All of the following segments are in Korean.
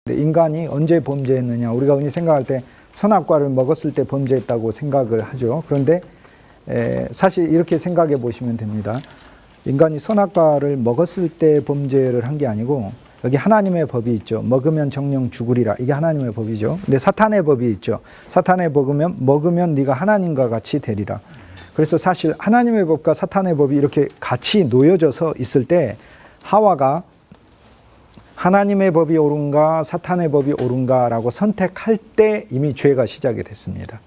인간이 언제 범죄했느냐? 우리가 흔히 생각할 때 선악과를 먹었을 때 범죄했다고 생각을 하죠. 그런데 사실 이렇게 생각해 보시면 됩니다. 인간이 선악과를 먹었을 때 범죄를 한 게 아니고, 여기 하나님의 법이 있죠. 먹으면 정령 죽으리라. 이게 하나님의 법이죠. 근데 사탄의 법이 있죠. 사탄의 법이면 먹으면 네가 하나님과 같이 되리라. 그래서 사실 하나님의 법과 사탄의 법이 이렇게 같이 놓여져서 있을 때 하와가 하나님의 법이 옳은가 사탄의 법이 옳은가라고 선택할 때 이미 죄가 시작이 됐습니다.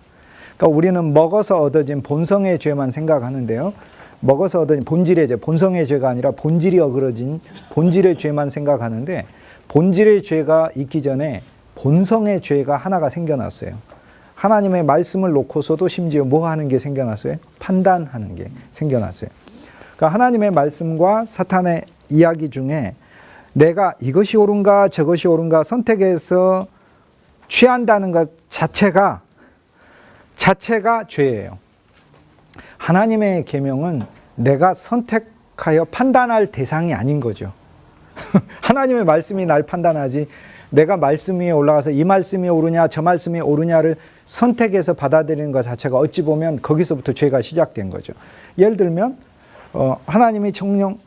그러니까 우리는 먹어서 얻어진 본성의 죄만 생각하는데요. 먹어서 얻어진 본질의 죄, 본성의 죄가 아니라 본질이 어그러진 본질의 죄만 생각하는데, 본질의 죄가 있기 전에 본성의 죄가 하나가 생겨났어요. 하나님의 말씀을 놓고서도 심지어 뭐 하는 게 생겨났어요? 판단하는 게 생겨났어요. 그러니까 하나님의 말씀과 사탄의 이야기 중에 내가 이것이 옳은가 저것이 옳은가 선택해서 취한다는 것 자체가 죄예요. 하나님의 계명은 내가 선택하여 판단할 대상이 아닌 거죠. 하나님의 말씀이 날 판단하지, 내가 말씀 위에 올라가서 이 말씀이 옳으냐 저 말씀이 옳으냐를 선택해서 받아들이는 것 자체가 어찌 보면 거기서부터 죄가 시작된 거죠. 예를 들면 하나님이 정령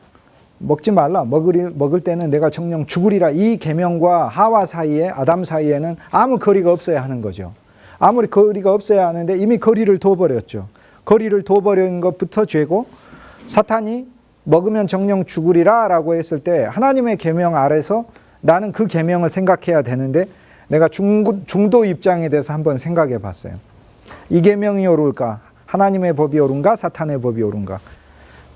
먹지 말라, 먹을 때는 내가 정령 죽으리라, 이 계명과 하와 사이에, 아담 사이에는 아무 거리가 없어야 하는 거죠. 아무리 거리가 없어야 하는데 이미 거리를 둬버렸죠. 거리를 둬버린 것부터 죄고, 사탄이 먹으면 정령 죽으리라 라고 했을 때 하나님의 계명 아래서 나는 그 계명을 생각해야 되는데, 내가 중도 입장에 대해서 한번 생각해 봤어요. 이 계명이 옳을까? 하나님의 법이 옳은가? 사탄의 법이 옳은가?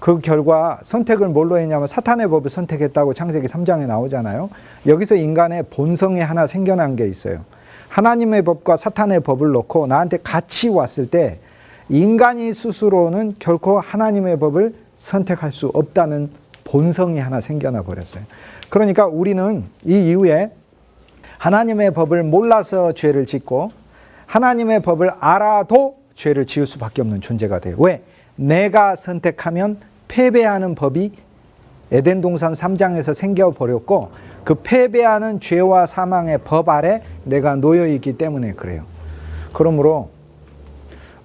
그 결과 선택을 뭘로 했냐면 사탄의 법을 선택했다고 창세기 3장에 나오잖아요. 여기서 인간의 본성에 하나 생겨난 게 있어요. 하나님의 법과 사탄의 법을 놓고 나한테 같이 왔을 때 인간이 스스로는 결코 하나님의 법을 선택할 수 없다는 본성이 하나 생겨나 버렸어요. 그러니까 우리는 이 이후에 하나님의 법을 몰라서 죄를 짓고 하나님의 법을 알아도 죄를 지을 수밖에 없는 존재가 돼요. 왜? 내가 선택하면 패배하는 법이 에덴 동산 3장에서 생겨버렸고, 그 패배하는 죄와 사망의 법 아래 내가 놓여있기 때문에 그래요. 그러므로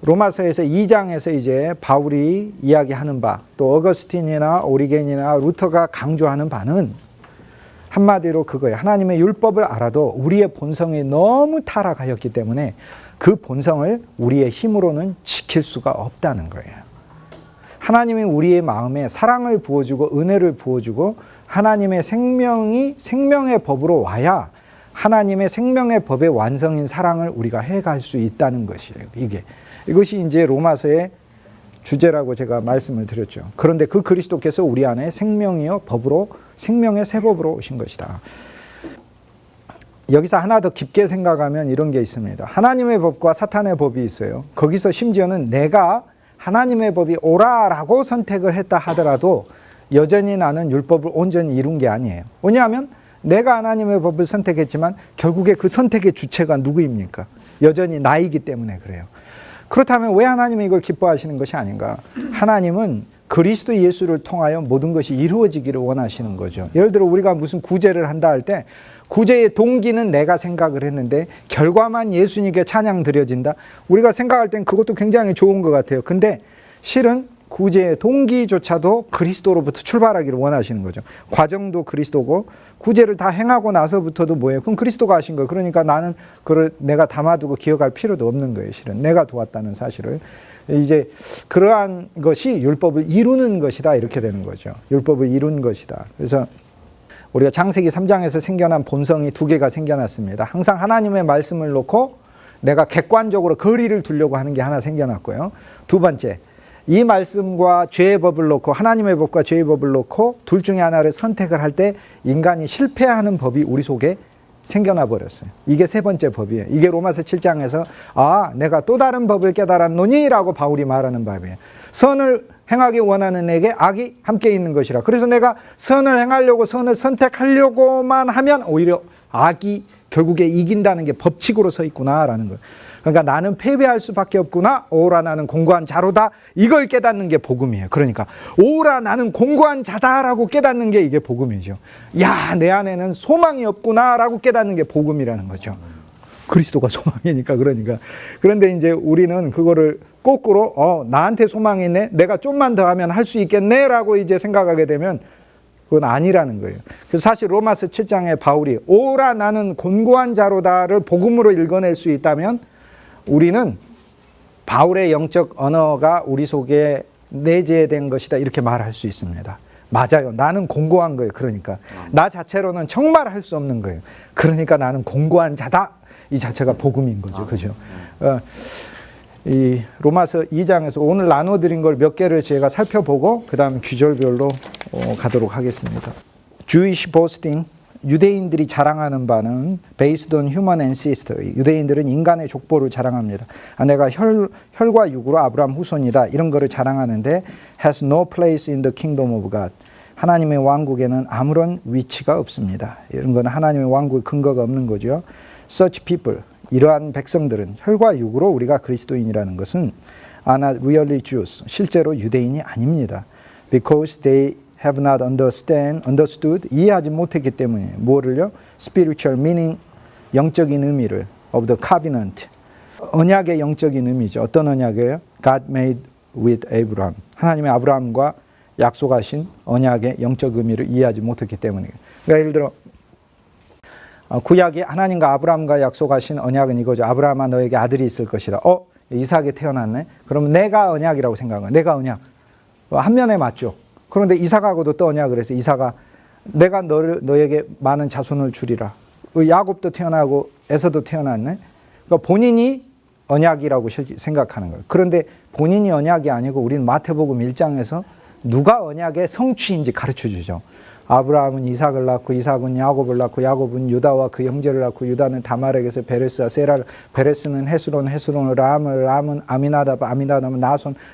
로마서에서 2장에서 이제 바울이 이야기하는 바, 또 어거스틴이나 오리겐이나 루터가 강조하는 바는 한마디로 그거예요. 하나님의 율법을 알아도 우리의 본성이 너무 타락하였기 때문에 그 본성을 우리의 힘으로는 지킬 수가 없다는 거예요. 하나님이 우리의 마음에 사랑을 부어주고 은혜를 부어주고 하나님의 생명의 법으로 와야 하나님의 생명의 법의 완성인 사랑을 우리가 해갈 수 있다는 것이에요. 이것이 이제 로마서의 주제라고 제가 말씀을 드렸죠. 그런데 그 그리스도께서 우리 안에 생명이요 법으로, 생명의 새 법으로 오신 것이다. 여기서 하나 더 깊게 생각하면 이런 게 있습니다. 하나님의 법과 사탄의 법이 있어요. 거기서 심지어는 내가 하나님의 법이 옳아라고 선택을 했다 하더라도 여전히 나는 율법을 온전히 이룬 게 아니에요. 왜냐하면 내가 하나님의 법을 선택했지만 결국에 그 선택의 주체가 누구입니까? 여전히 나이기 때문에 그래요. 그렇다면 왜 하나님이 이걸 기뻐하시는 것이 아닌가? 하나님은 그리스도 예수를 통하여 모든 것이 이루어지기를 원하시는 거죠. 예를 들어 우리가 무슨 구제를 한다 할 때 구제의 동기는 내가 생각을 했는데 결과만 예수님께 찬양 드려진다. 우리가 생각할 땐 그것도 굉장히 좋은 것 같아요. 근데 실은 구제의 동기조차도 그리스도로부터 출발하기를 원하시는 거죠. 과정도 그리스도고 구제를 다 행하고 나서부터도 뭐예요? 그럼 그리스도가 하신 거예요. 그러니까 나는 그걸 내가 담아두고 기억할 필요도 없는 거예요. 실은 내가 도왔다는 사실을. 이제 그러한 것이 율법을 이루는 것이다, 이렇게 되는 거죠. 율법을 이룬 것이다. 그래서 우리가 창세기 3장에서 생겨난 본성이 두 개가 생겨났습니다. 항상 하나님의 말씀을 놓고 내가 객관적으로 거리를 두려고 하는 게 하나 생겨났고요. 두 번째, 이 말씀과 죄의 법을 놓고, 하나님의 법과 죄의 법을 놓고 둘 중에 하나를 선택을 할 때 인간이 실패하는 법이 우리 속에 생겨나 버렸어요. 이게 세 번째 법이에요. 이게 로마서 7장에서 내가 또 다른 법을 깨달았노니 라고 바울이 말하는 법이에요. 선을 행하기 원하는 내게 악이 함께 있는 것이라. 그래서 내가 선을 행하려고, 선을 선택하려고만 하면 오히려 악이 결국에 이긴다는 게 법칙으로 서 있구나라는 거예요. 그러니까 나는 패배할 수밖에 없구나. 오라 나는 공고한 자로다. 이걸 깨닫는 게 복음이에요. 그러니까 오라 나는 공고한 자다라고 깨닫는 게 이게 복음이죠. 야, 내 안에는 소망이 없구나라고 깨닫는 게 복음이라는 거죠. 그리스도가 소망이니까. 그러니까 그런데 이제 우리는 그거를 거꾸로 나한테 소망이 있네. 내가 좀만 더 하면 할 수 있겠네라고 이제 생각하게 되면 그건 아니라는 거예요. 그래서 사실 로마서 7장에 바울이 오라 나는 곤고한 자로다를 복음으로 읽어낼 수 있다면 우리는 바울의 영적 언어가 우리 속에 내재된 것이다 이렇게 말할 수 있습니다. 맞아요. 나는 공고한 거예요. 그러니까 나 자체로는 정말 할 수 없는 거예요. 그러니까 나는 공고한 자다. 이 자체가 복음인 거죠. 그죠? 이 로마서 2장에서 오늘 나눠드린 걸 몇 개를 제가 살펴보고 그 다음 귀절별로 가도록 하겠습니다. Jewish boasting, 유대인들이 자랑하는 바는 based on human ancestry. 유대인들은 인간의 족보를 자랑합니다. 내가 혈과 육으로 아브라함 후손이다. 이런 거를 자랑하는데 has no place in the kingdom of God. 하나님의 왕국에는 아무런 위치가 없습니다. 이런 건 하나님의 왕국의 근거가 없는 거죠. Such people, 이러한 백성들은 혈과 육으로 우리가 그리스도인이라는 것은 are not really Jews. 실제로 유대인이 아닙니다. Because they have not understood, 이해하지 못했기 때문에 뭐를요? Spiritual meaning, 영적인 의미를 of the covenant, 언약의 영적인 의미죠. 어떤 언약이에요? God made with Abraham. 하나님의 아브라함과 약속하신 언약의 영적 의미를 이해하지 못했기 때문이에요. 그러니까 예를 들어 구약이 하나님과 아브라함과 약속하신 언약은 이거죠. 아브라함아 너에게 아들이 있을 것이다. 이삭이 태어났네. 그러면 내가 언약이라고 생각해요. 내가 언약. 한 면에 맞죠. 그런데 이삭하고도 또 언약을 해서 이삭아 내가 너에게 많은 자손을 주리라. 야곱도 태어나고 에서도 태어났네. 그러니까 본인이 언약이라고 생각하는 거예요. 그런데 본인이 언약이 아니고 우리는 마태복음 1장에서 누가 언약의 성취인지 가르쳐 주죠. 아브라함은 이삭을 낳고 이삭은 야곱을 낳고 야곱은 유다와 그 형제를 낳고 유다는 다말에게서 베레스와 세라를 베레스는 헤스론 헤스론은 람은 아미나답 아미나답은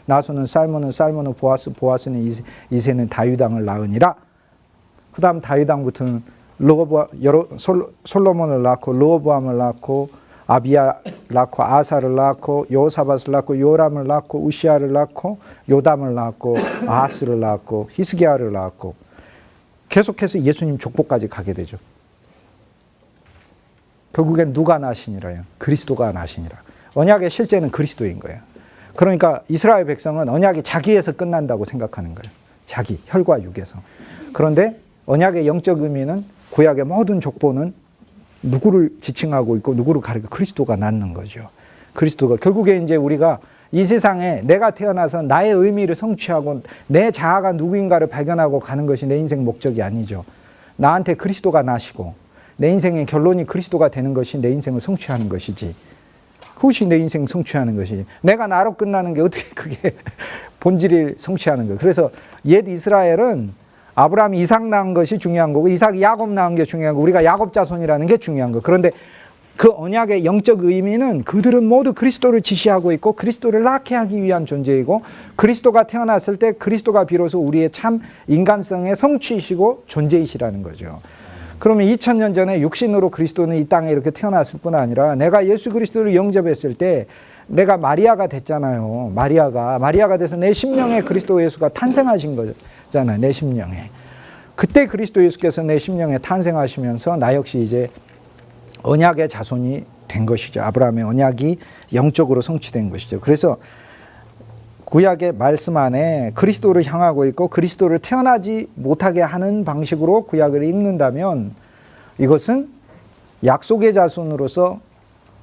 나손은 살몬은 보아스는 이세는 다윗왕을 낳으니라. 그 다음 다윗왕부터는 솔로몬을 낳고 르호보암을 낳고 아비야 낳고 아사를 낳고 요사밧을 낳고 요람을 낳고 우시아를 낳고 요담을 낳고 아하스를 낳고 히스기야를 낳고 계속해서 예수님 족보까지 가게 되죠. 결국엔 누가 나시니라요? 그리스도가 나시니라. 언약의 실제는 그리스도인 거예요. 그러니까 이스라엘 백성은 언약이 자기에서 끝난다고 생각하는 거예요. 자기, 혈과 육에서. 그런데 언약의 영적 의미는 구약의 모든 족보는 누구를 지칭하고 있고 누구를 가리켜 그리스도가 낳는 거죠. 그리스도가 결국에 이제 우리가 이 세상에 내가 태어나서 나의 의미를 성취하고 내 자아가 누구인가를 발견하고 가는 것이 내 인생 목적이 아니죠. 나한테 그리스도가 나시고 내 인생의 결론이 그리스도가 되는 것이 내 인생을 성취하는 것이지. 그것이 내 인생 성취하는 것이지. 내가 나로 끝나는 게 어떻게 그게 본질을 성취하는 거예요. 그래서 옛 이스라엘은 아브라함이 이삭 낳은 것이 중요한 거고 이삭이 야곱 낳은 게 중요한 거고 우리가 야곱 자손이라는 게 중요한 거예요. 그런데 그 언약의 영적 의미는 그들은 모두 그리스도를 지시하고 있고 그리스도를 낳게 하기 위한 존재이고 그리스도가 태어났을 때 그리스도가 비로소 우리의 참 인간성의 성취이시고 존재이시라는 거죠. 그러면 2000년 전에 육신으로 그리스도는 이 땅에 이렇게 태어났을 뿐 아니라 내가 예수 그리스도를 영접했을 때 내가 마리아가 됐잖아요. 마리아가 돼서 내 심령에 그리스도 예수가 탄생하신 거잖아요. 내 심령에. 그때 그리스도 예수께서 내 심령에 탄생하시면서 나 역시 이제 언약의 자손이 된 것이죠. 아브라함의 언약이 영적으로 성취된 것이죠. 그래서 구약의 말씀 안에 그리스도를 향하고 있고 그리스도를 태어나지 못하게 하는 방식으로 구약을 읽는다면 이것은 약속의 자손으로서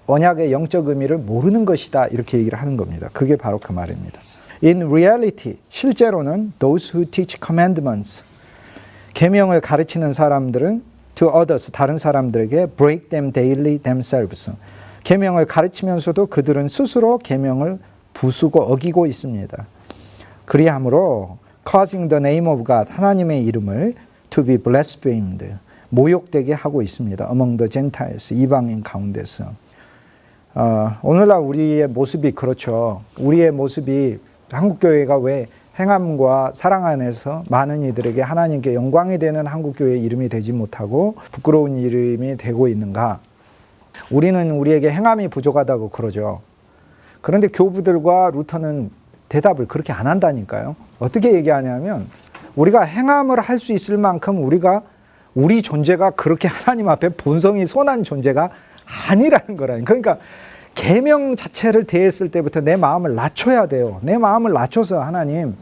언약의 영적 의미를 모르는 것이다. 이렇게 얘기를 하는 겁니다. 그게 바로 그 말입니다. In reality, 실제로는 those who teach commandments, 계명을 가르치는 사람들은 to others, 다른 사람들에게 break them daily themselves. 계명을 가르치면서도 그들은 스스로 계명을 부수고 어기고 있습니다. 그리함으로 causing the name of God, 하나님의 이름을 to be blasphemed, 모욕되게 하고 있습니다. among the Gentiles, 이방인 가운데서. 오늘날 우리의 모습이 그렇죠. 우리의 모습이 한국교회가 왜 행함과 사랑 안에서 많은 이들에게 하나님께 영광이 되는 한국교회의 이름이 되지 못하고 부끄러운 이름이 되고 있는가? 우리는 우리에게 행함이 부족하다고 그러죠. 그런데 교부들과 루터는 대답을 그렇게 안 한다니까요. 어떻게 얘기하냐면 우리가 행함을 할 수 있을 만큼 우리 존재가 그렇게 하나님 앞에 본성이 선한 존재가 아니라는 거라니. 그러니까 계명 자체를 대했을 때부터 내 마음을 낮춰야 돼요. 내 마음을 낮춰서 하나님,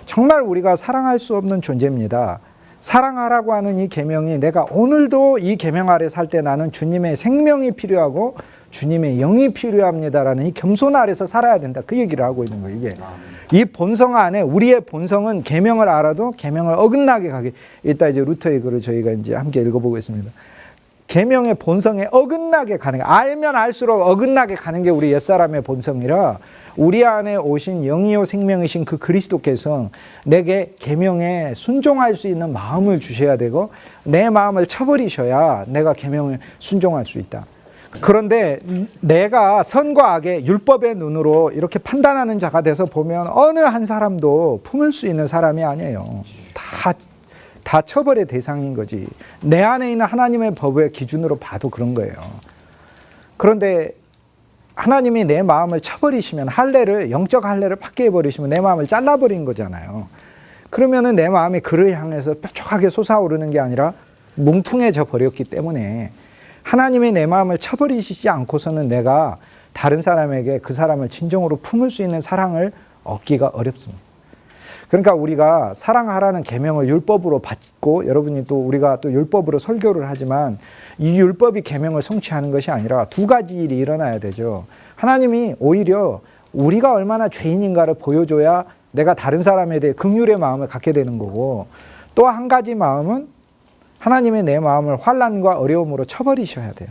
정말 우리가 사랑할 수 없는 존재입니다. 사랑하라고 하는 이 계명이 내가 오늘도 이 계명 아래 살 때 나는 주님의 생명이 필요하고 주님의 영이 필요합니다라는 이 겸손 아래서 살아야 된다. 그 얘기를 하고 있는 거예요. 이게 이 본성 안에 우리의 본성은 계명을 알아도 계명을 어긋나게 가게. 이따 이제 루터의 글을 저희가 이제 함께 읽어보겠습니다. 계명의 본성에 어긋나게 가는 게, 알면 알수록 어긋나게 가는 게 우리 옛사람의 본성이라 우리 안에 오신 영이요 생명이신 그 그리스도께서 내게 계명에 순종할 수 있는 마음을 주셔야 되고 내 마음을 쳐버리셔야 내가 계명에 순종할 수 있다. 그런데 내가 선과 악의 율법의 눈으로 이렇게 판단하는 자가 돼서 보면 어느 한 사람도 품을 수 있는 사람이 아니에요. 다 처벌의 대상인 거지. 내 안에 있는 하나님의 법의 기준으로 봐도 그런 거예요. 그런데 하나님이 내 마음을 쳐버리시면 영적 할례를 팍게 해버리시면 내 마음을 잘라버린 거잖아요. 그러면은 내 마음이 그를 향해서 뾰족하게 솟아오르는 게 아니라 뭉퉁해져 버렸기 때문에 하나님이 내 마음을 쳐버리시지 않고서는 내가 다른 사람에게 그 사람을 진정으로 품을 수 있는 사랑을 얻기가 어렵습니다. 그러니까 우리가 사랑하라는 계명을 율법으로 받고 여러분이 또 우리가 또 율법으로 설교를 하지만 이 율법이 계명을 성취하는 것이 아니라 두 가지 일이 일어나야 되죠. 하나님이 오히려 우리가 얼마나 죄인인가를 보여줘야 내가 다른 사람에 대해 긍휼의 마음을 갖게 되는 거고, 또 한 가지 마음은 하나님의 내 마음을 환난과 어려움으로 쳐버리셔야 돼요.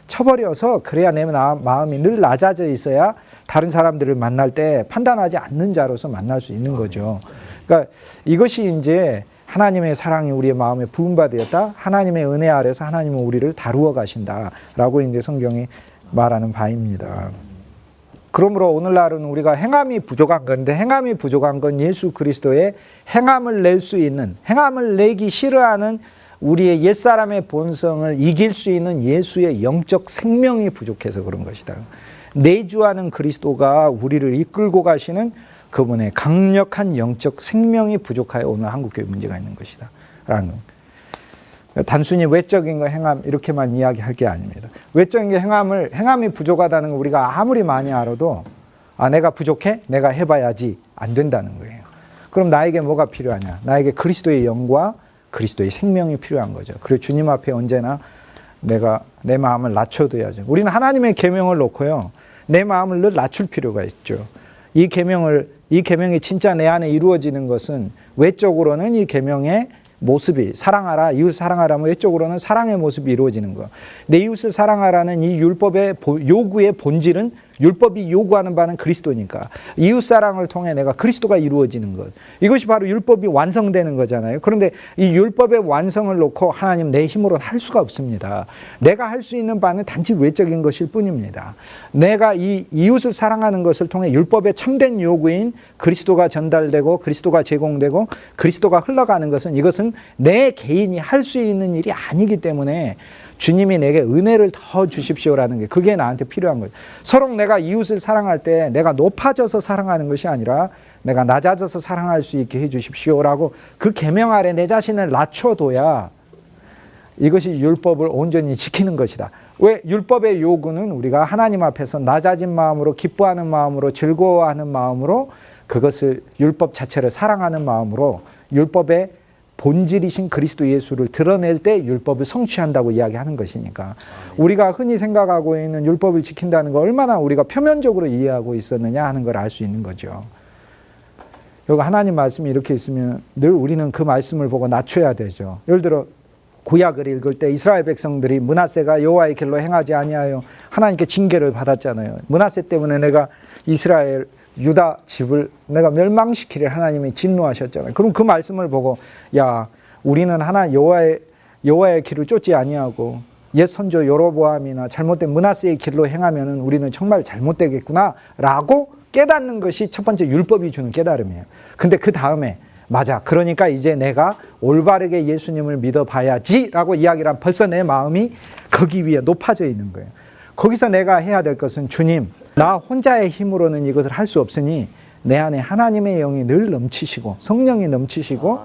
쳐버려서 그래야 내 마음이 늘 낮아져 있어야 다른 사람들을 만날 때 판단하지 않는 자로서 만날 수 있는 거죠. 그러니까 이것이 이제 하나님의 사랑이 우리의 마음에 부음받았다. 하나님의 은혜 아래서 하나님은 우리를 다루어 가신다라고 이제 성경이 말하는 바입니다. 그러므로 오늘날은 우리가 행함이 부족한 건데, 행함이 부족한 건 예수 그리스도의 행함을 낼 수 있는, 행함을 내기 싫어하는 우리의 옛사람의 본성을 이길 수 있는 예수의 영적 생명이 부족해서 그런 것이다. 내주하는 그리스도가 우리를 이끌고 가시는 그분의 강력한 영적 생명이 부족하여 오늘 한국교회 문제가 있는 것이다 라는 거. 단순히 외적인 거 행함 이렇게만 이야기할 게 아닙니다. 외적인 게 행함이 부족하다는 거 우리가 아무리 많이 알아도 내가 부족해? 내가 해봐야지 안 된다는 거예요. 그럼 나에게 뭐가 필요하냐? 나에게 그리스도의 영과 그리스도의 생명이 필요한 거죠. 그리고 주님 앞에 언제나 내가 내 마음을 낮춰둬야죠. 우리는 하나님의 계명을 놓고요, 내 마음을 늘 낮출 필요가 있죠. 이 계명이 진짜 내 안에 이루어지는 것은 외적으로는 이 계명의 모습이 사랑하라, 이웃 사랑하라면 외적으로는 사랑의 모습이 이루어지는 거. 내 이웃을 사랑하라는 이 율법의 요구의 본질은 율법이 요구하는 바는 그리스도니까 이웃 사랑을 통해 내가 그리스도가 이루어지는 것. 이것이 바로 율법이 완성되는 거잖아요. 그런데 이 율법의 완성을 놓고 하나님 내 힘으로는 할 수가 없습니다. 내가 할 수 있는 바는 단지 외적인 것일 뿐입니다. 내가 이 이웃을 사랑하는 것을 통해 율법의 참된 요구인 그리스도가 전달되고 그리스도가 제공되고 그리스도가 흘러가는 것은, 이것은 내 개인이 할 수 있는 일이 아니기 때문에 주님이 내게 은혜를 더 주십시오라는 게, 그게 나한테 필요한 거예요. 서로 내가 이웃을 사랑할 때 내가 높아져서 사랑하는 것이 아니라 내가 낮아져서 사랑할 수 있게 해 주십시오라고 그 계명 아래 내 자신을 낮춰둬야 이것이 율법을 온전히 지키는 것이다. 왜? 율법의 요구는 우리가 하나님 앞에서 낮아진 마음으로, 기뻐하는 마음으로, 즐거워하는 마음으로, 그것을 율법 자체를 사랑하는 마음으로 율법의 본질이신 그리스도 예수를 드러낼 때 율법을 성취한다고 이야기하는 것이니까, 우리가 흔히 생각하고 있는 율법을 지킨다는 거 얼마나 우리가 표면적으로 이해하고 있었느냐 하는 걸 알 수 있는 거죠. 여기 하나님 말씀이 이렇게 있으면 늘 우리는 그 말씀을 보고 낮춰야 되죠. 예를 들어 구약을 읽을 때 이스라엘 백성들이 므낫세가 여호와의 길로 행하지 아니하여 하나님께 징계를 받았잖아요. 므낫세 때문에 내가 이스라엘 유다 집을 내가 멸망시키려 하나님이 진노하셨잖아요. 그럼 그 말씀을 보고, 야, 우리는 여호와의 길을 쫓지 아니하고 옛 선조 여로보암이나 잘못된 므낫세의 길로 행하면은 우리는 정말 잘못되겠구나라고 깨닫는 것이 첫 번째 율법이 주는 깨달음이에요. 근데 그 다음에 맞아, 그러니까 이제 내가 올바르게 예수님을 믿어봐야지라고 이야기를 하면 벌써 내 마음이 거기 위에 높아져 있는 거예요. 거기서 내가 해야 될 것은 주님, 나 혼자의 힘으로는 이것을 할 수 없으니 내 안에 하나님의 영이 늘 넘치시고 성령이 넘치시고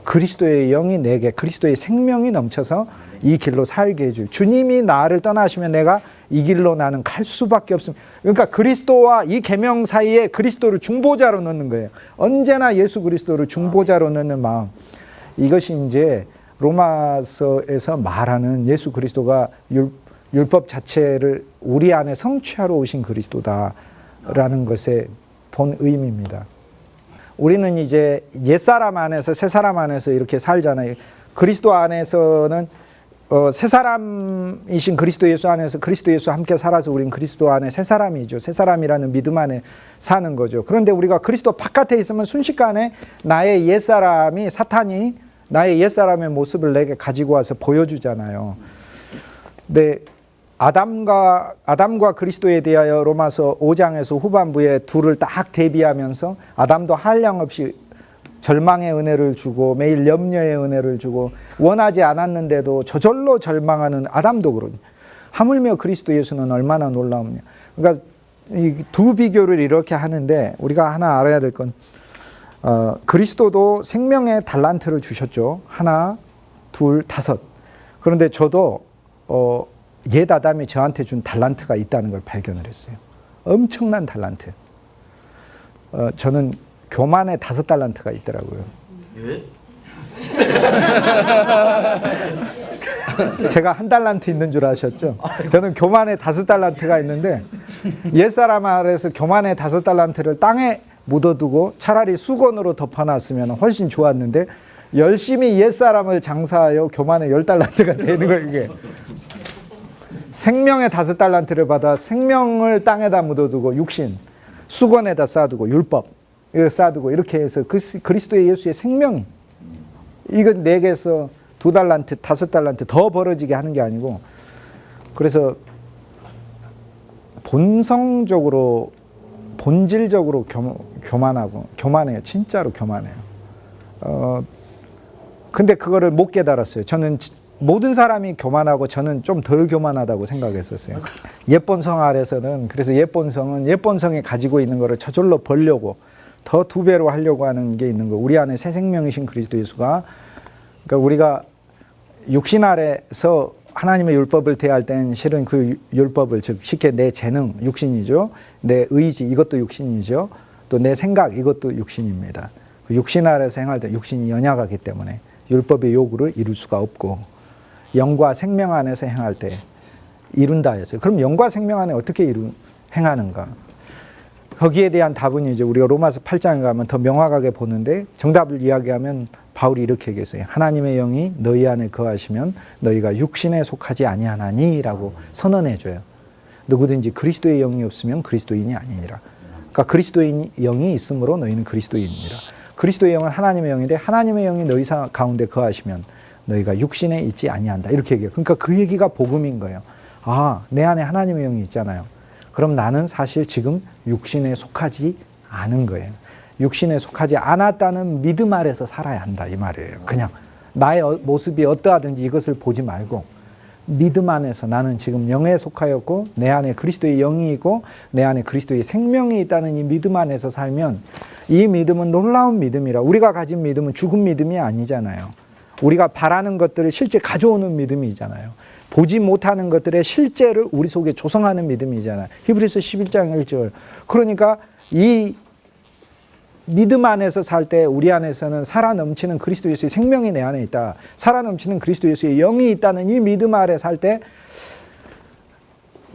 그리스도의 영이 내게 그리스도의 생명이 넘쳐서 이 길로 살게 해줄. 주님이 나를 떠나시면 내가 이 길로 나는 갈 수밖에 없습니다. 그러니까 그리스도와 이 계명 사이에 그리스도를 중보자로 넣는 거예요. 언제나 예수 그리스도를 중보자로 넣는 마음. 이것이 이제 로마서에서 말하는 예수 그리스도가 율법 자체를 우리 안에 성취하러 오신 그리스도다라는 것의 본 의미입니다. 우리는 이제 옛사람 안에서 새사람 안에서 이렇게 살잖아요. 그리스도 안에서는 새사람이신 그리스도 예수 안에서 그리스도 예수와 함께 살아서 우린 그리스도 안에 새사람이죠. 새사람이라는 믿음 안에 사는 거죠. 그런데 우리가 그리스도 바깥에 있으면 순식간에 나의 옛사람이 사탄이 나의 옛사람의 모습을 내게 가지고 와서 보여주잖아요. 근데 아담과 그리스도에 대하여 로마서 5장에서 후반부에 둘을 딱 대비하면서 아담도 한량없이 절망의 은혜를 주고 매일 염려의 은혜를 주고 원하지 않았는데도 저절로 절망하는 아담도 그러니 하물며 그리스도 예수는 얼마나 놀라우냐. 그러니까 이 두 비교를 이렇게 하는데 우리가 하나 알아야 될 건 그리스도도 생명의 달란트를 주셨죠. 하나, 둘, 다섯. 그런데 저도 옛 아담이 저한테 준 달란트가 있다는 걸 발견을 했어요. 엄청난 달란트. 저는 교만의 5달란트가 있더라고요. 예? 제가 1달란트 있는 줄 아셨죠? 저는 교만의 5달란트가 있는데 옛사람 아래서 교만의 5달란트를 땅에 묻어두고 차라리 수건으로 덮어놨으면 훨씬 좋았는데 열심히 옛사람을 장사하여 교만의 10달란트가 되는 거예요. 이게 생명의 5달란트를 받아 생명을 땅에다 묻어두고 육신 수건에다 쌓아두고 율법 쌓아두고 이렇게 해서 그리스도의 예수의 생명이 이건 내게서 2달란트 5달란트 더 벌어지게 하는 게 아니고 그래서 본성적으로 본질적으로 교만해요. 진짜로 교만해요. 근데 그거를 못 깨달았어요. 저는 모든 사람이 교만하고 저는 좀 덜 교만하다고 생각했었어요. 옛본성 아래서는 그래서 옛본성은 옛본성이 가지고 있는 거를 저절로 벌려고 더 2배로 하려고 하는 게 있는 거예요. 우리 안에 새 생명이신 그리스도 예수가 그러니까 우리가 육신 아래서 하나님의 율법을 대할 때는 실은 그 율법을 즉 쉽게 내 재능 육신이죠. 내 의지 이것도 육신이죠. 또 내 생각 이것도 육신입니다. 그 육신 아래서 행할 때 육신이 연약하기 때문에 율법의 요구를 이룰 수가 없고 영과 생명 안에서 행할 때 이룬다 했어요. 그럼 영과 생명 안에 어떻게 행하는가? 거기에 대한 답은 이제 우리가 로마서 8장에 가면 더 명확하게 보는데 정답을 이야기하면 바울이 이렇게 얘기했어요. 하나님의 영이 너희 안에 거하시면 너희가 육신에 속하지 아니하나니라고 선언해줘요. 누구든지 그리스도의 영이 없으면 그리스도인이 아니니라. 그러니까 그리스도의 영이 있으므로 너희는 그리스도인이라. 그리스도의 영은 하나님의 영인데 하나님의 영이 너희 가운데 거하시면 너희가 육신에 있지 아니한다. 이렇게 얘기해요. 그러니까 그 얘기가 복음인 거예요. 아, 내 안에 하나님의 영이 있잖아요. 그럼 나는 사실 지금 육신에 속하지 않은 거예요. 육신에 속하지 않았다는 믿음 아래서 살아야 한다 이 말이에요. 그냥 나의 모습이 어떠하든지 이것을 보지 말고 믿음 안에서 나는 지금 영에 속하였고 내 안에 그리스도의 영이 있고 내 안에 그리스도의 생명이 있다는 이 믿음 안에서 살면 이 믿음은 놀라운 믿음이라. 우리가 가진 믿음은 죽은 믿음이 아니잖아요. 우리가 바라는 것들을 실제 가져오는 믿음이잖아요. 보지 못하는 것들의 실제를 우리 속에 조성하는 믿음이잖아요. 히브리서 11장 1절. 그러니까 이 믿음 안에서 살 때 우리 안에서는 살아 넘치는 그리스도 예수의 생명이 내 안에 있다. 살아 넘치는 그리스도 예수의 영이 있다는 이 믿음 아래 살 때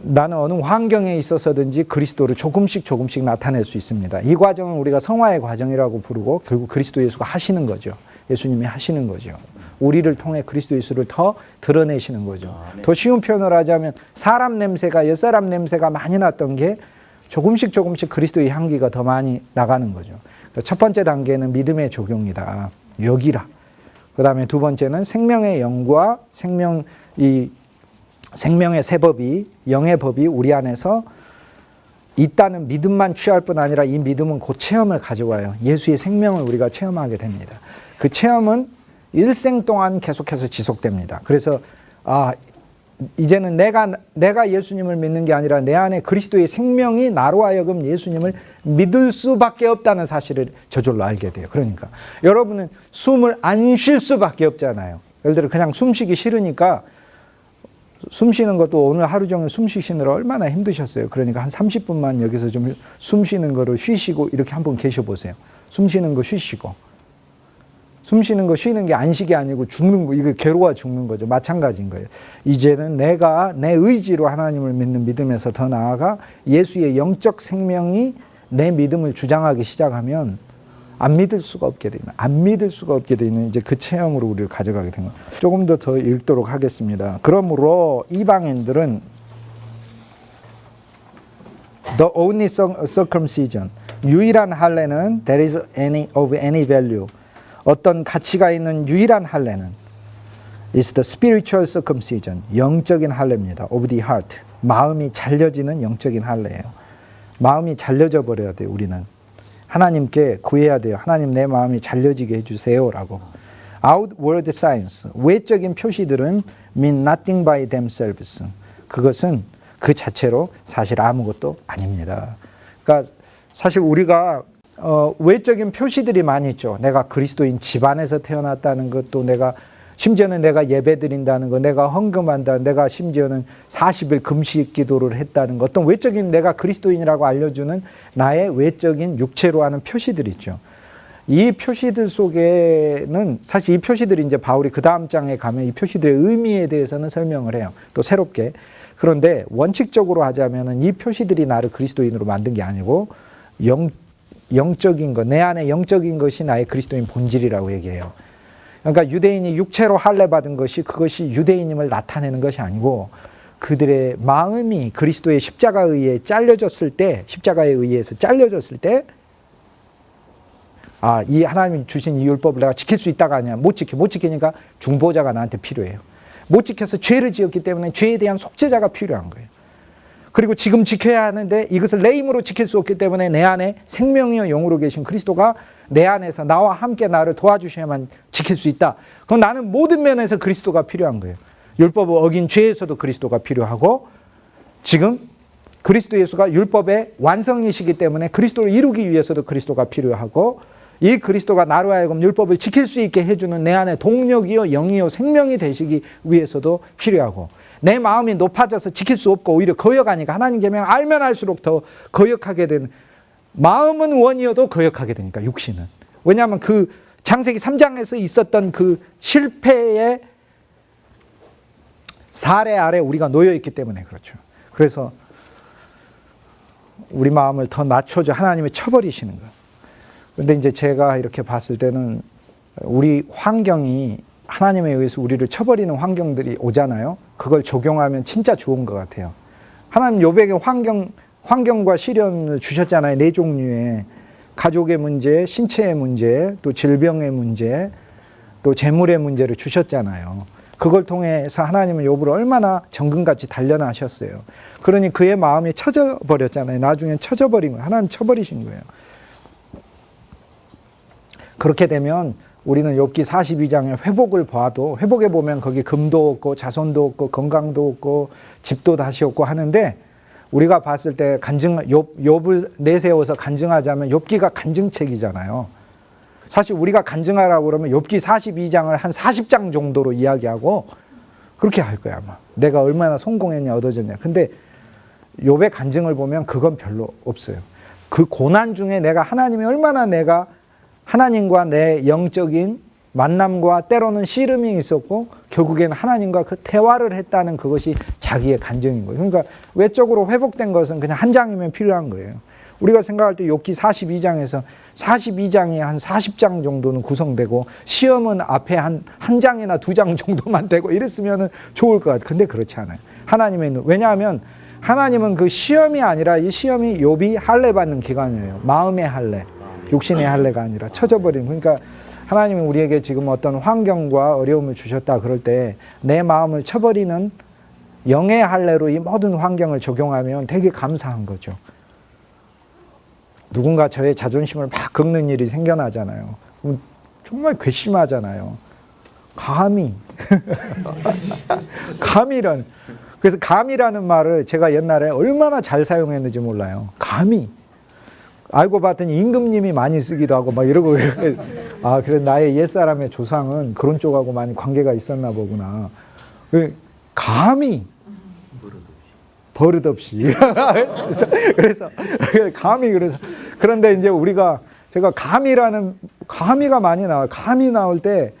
나는 어느 환경에 있어서든지 그리스도를 조금씩 나타낼 수 있습니다. 이 과정은 우리가 성화의 과정이라고 부르고 결국 그리스도 예수가 하시는 거죠. 예수님이 하시는 거죠. 우리를 통해 그리스도 예수를 더 드러내시는 거죠. 더 쉬운 표현을 하자면 사람 냄새가 옛사람 냄새가 많이 났던 게 조금씩 그리스도의 향기가 더 많이 나가는 거죠. 첫 번째 단계는 믿음의 적용이다. 여기라. 그 다음에 두 번째는 생명의 영과 생명의 새 법이 영의 법이 우리 안에서 있다는 믿음만 취할 뿐 아니라 이 믿음은 그 체험을 가져와요. 예수의 생명을 우리가 체험하게 됩니다. 그 체험은 일생 동안 계속해서 지속됩니다. 그래서 이제는 내가 예수님을 믿는 게 아니라 내 안에 그리스도의 생명이 나로 하여금 예수님을 믿을 수밖에 없다는 사실을 저절로 알게 돼요. 그러니까 여러분은 숨을 안 쉴 수밖에 없잖아요. 예를 들어 그냥 숨 쉬기 싫으니까 숨 쉬는 것도 오늘 하루 종일 숨 쉬시느라 얼마나 힘드셨어요. 그러니까 한 30분만 여기서 좀 숨 쉬는 거를 쉬시고 이렇게 한번 계셔 보세요. 숨 쉬는 거 쉬시고. 숨 쉬는 거 쉬는 게 안식이 아니고 죽는 거, 이거 괴로워 죽는 거죠. 마찬가지인 거예요. 이제는 내가 내 의지로 하나님을 믿는 믿음에서 더 나아가 예수의 영적 생명이 내 믿음을 주장하기 시작하면 안 믿을 수가 없게 되는 이제 그 체험으로 우리를 가져가게 된 거예요. 조금 더 읽도록 하겠습니다. 그러므로 이방인들은 the only circumcision, 유일한 할례는 there is of any value, 어떤 가치가 있는 유일한 할례는 is the spiritual circumcision, 영적인 할례입니다. of the heart, 마음이 잘려지는 영적인 할례예요. 마음이 잘려져 버려야 돼요. 우리는 하나님께 구해야 돼요. 하나님 내 마음이 잘려지게 해주세요 라고. Outward signs, 외적인 표시들은 mean nothing by themselves, 그것은 그 자체로 사실 아무것도 아닙니다. 그러니까 사실 우리가 외적인 표시들이 많이 있죠. 내가 그리스도인 집안에서 태어났다는 것도, 심지어는 내가 예배 드린다는 거, 내가 헌금한다, 내가 심지어는 40일 금식 기도를 했다는 것, 어떤 외적인 내가 그리스도인이라고 알려주는 나의 외적인 육체로 하는 표시들이 있죠. 이 표시들 속에는 사실 이 표시들이 이제 바울이 그 다음 장에 가면 이 표시들의 의미에 대해서는 설명을 해요. 또 새롭게. 그런데 원칙적으로 하자면은 이 표시들이 나를 그리스도인으로 만든 게 아니고 영적인 것, 내 안에 영적인 것이 나의 그리스도인 본질이라고 얘기해요. 그러니까 유대인이 육체로 할례 받은 것이 그것이 유대인임을 나타내는 것이 아니고 그들의 마음이 그리스도의 십자가에 의해 잘려졌을 때, 십자가에 의해서 잘려졌을 때, 아, 이 하나님이 주신 이 율법을 내가 지킬 수 있다가 아니야. 못 지키니까 중보자가 나한테 필요해요. 못 지켜서 죄를 지었기 때문에 죄에 대한 속죄자가 필요한 거예요. 그리고 지금 지켜야 하는데 이것을 내 힘으로 지킬 수 없기 때문에 내 안에 생명이여 영으로 계신 그리스도가 내 안에서 나와 함께 나를 도와주셔야만 지킬 수 있다. 그럼 나는 모든 면에서 그리스도가 필요한 거예요. 율법을 어긴 죄에서도 그리스도가 필요하고, 지금 그리스도 예수가 율법의 완성이시기 때문에 그리스도를 이루기 위해서도 그리스도가 필요하고, 이 그리스도가 나로 하여금 율법을 지킬 수 있게 해주는 내 안에 동력이요 영이요 생명이 되시기 위해서도 필요하고, 내 마음이 높아져서 지킬 수 없고 오히려 거역하니까 하나님 계명 알면 알수록 더 거역하게 되는, 마음은 원이어도 거역하게 되니까 육신은. 왜냐하면 그 창세기 3장에서 있었던 그 실패의 사례 아래 우리가 놓여있기 때문에 그렇죠. 그래서 우리 마음을 더 낮춰줘 하나님이 쳐버리시는 거예요. 그런데 이제 제가 이렇게 봤을 때는 우리 환경이 하나님에 의해서 우리를 쳐버리는 환경들이 오잖아요. 그걸 적용하면 진짜 좋은 것 같아요. 하나님 욥에게 환경과 시련을 주셨잖아요. 4종류의 가족의 문제, 신체의 문제, 또 질병의 문제, 또 재물의 문제를 주셨잖아요. 그걸 통해서 하나님은 욥을 얼마나 정금같이 단련하셨어요. 그러니 그의 마음이 쳐져버렸잖아요. 나중엔 쳐져버린 거예요. 하나님 쳐버리신 거예요. 그렇게 되면 우리는 욥기 42장의 회복을 봐도, 회복에 보면 거기 금도 없고 자손도 없고 건강도 없고 집도 다시 없고 하는데, 우리가 봤을 때 욥을 내세워서 간증하자면 욥기가 간증책이잖아요. 사실 우리가 간증하라고 그러면 욥기 42장을 한 40장 정도로 이야기하고 그렇게 할 거야 아마. 내가 얼마나 성공했냐 얻어졌냐. 근데 욥의 간증을 보면 그건 별로 없어요. 그 고난 중에 내가 하나님이 얼마나 내가 하나님과 내 영적인 만남과 때로는 씨름이 있었고 결국엔 하나님과 그 대화를 했다는 그것이 자기의 간증인 거예요. 그러니까 외적으로 회복된 것은 그냥 한 장이면 필요한 거예요. 우리가 생각할 때 욥기 42장에서 42장이 한 40장 정도는 구성되고 시험은 앞에 한 장이나 2장 정도만 되고 이랬으면 좋을 것 같아요. 근데 그렇지 않아요. 하나님의 왜냐하면 하나님은 그 시험이 아니라 이 시험이 욥이 할례 받는 기간이에요. 마음의 할례, 육신의 할례가 아니라 쳐져버린. 그러니까 하나님이 우리에게 지금 어떤 환경과 어려움을 주셨다 그럴 때 내 마음을 쳐버리는 영의 할례로 이 모든 환경을 적용하면 되게 감사한 거죠. 누군가 저의 자존심을 막 긁는 일이 생겨나잖아요. 그럼 정말 괘씸하잖아요. 감히 이런 그래서 감이라는 말을 제가 옛날에 얼마나 잘 사용했는지 몰라요. 감이. 알고 봤더니 임금님이 많이 쓰기도 하고 막 이러고. 아, 그래서 나의 옛사람의 조상은 그런 쪽하고 많이 관계가 있었나 보구나. 감이. 버릇없이. 그래서 감이. 그래서 그런데 이제 제가 감이가 많이 나와요. 감이 나올 때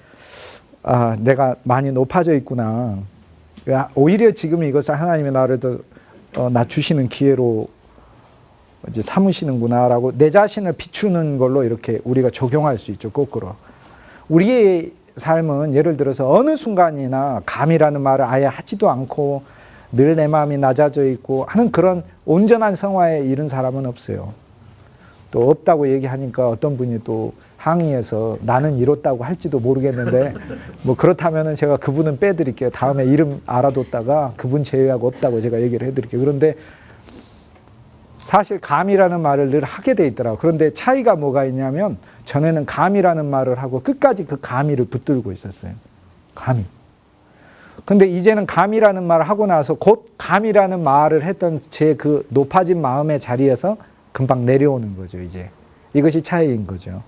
아, 내가 많이 높아져 있구나. 오히려 지금 이것을 하나님이 나를 더 낮추시는 기회로 이제 삼으시는구나라고 내 자신을 비추는 걸로 이렇게 우리가 적용할 수 있죠. 거꾸로. 우리의 삶은 예를 들어서 어느 순간이나 감이라는 말을 아예 하지도 않고 늘 내 마음이 낮아져 있고 하는 그런 온전한 성화에 이른 사람은 없어요. 또 없다고 얘기하니까 어떤 분이 또 항의해서 나는 이렇다고 할지도 모르겠는데 뭐 그렇다면은 제가 그분은 빼드릴게요. 다음에 이름 알아뒀다가 그분 제외하고 없다고 제가 얘기를 해드릴게요. 그런데 사실 감이라는 말을 늘 하게 돼 있더라고요. 그런데 차이가 뭐가 있냐면 전에는 감이라는 말을 하고 끝까지 그 감이를 붙들고 있었어요. 감이. 근데 이제는 감이라는 말을 하고 나서 곧 감이라는 말을 했던 제 그 높아진 마음의 자리에서 금방 내려오는 거죠, 이제. 이것이 차이인 거죠.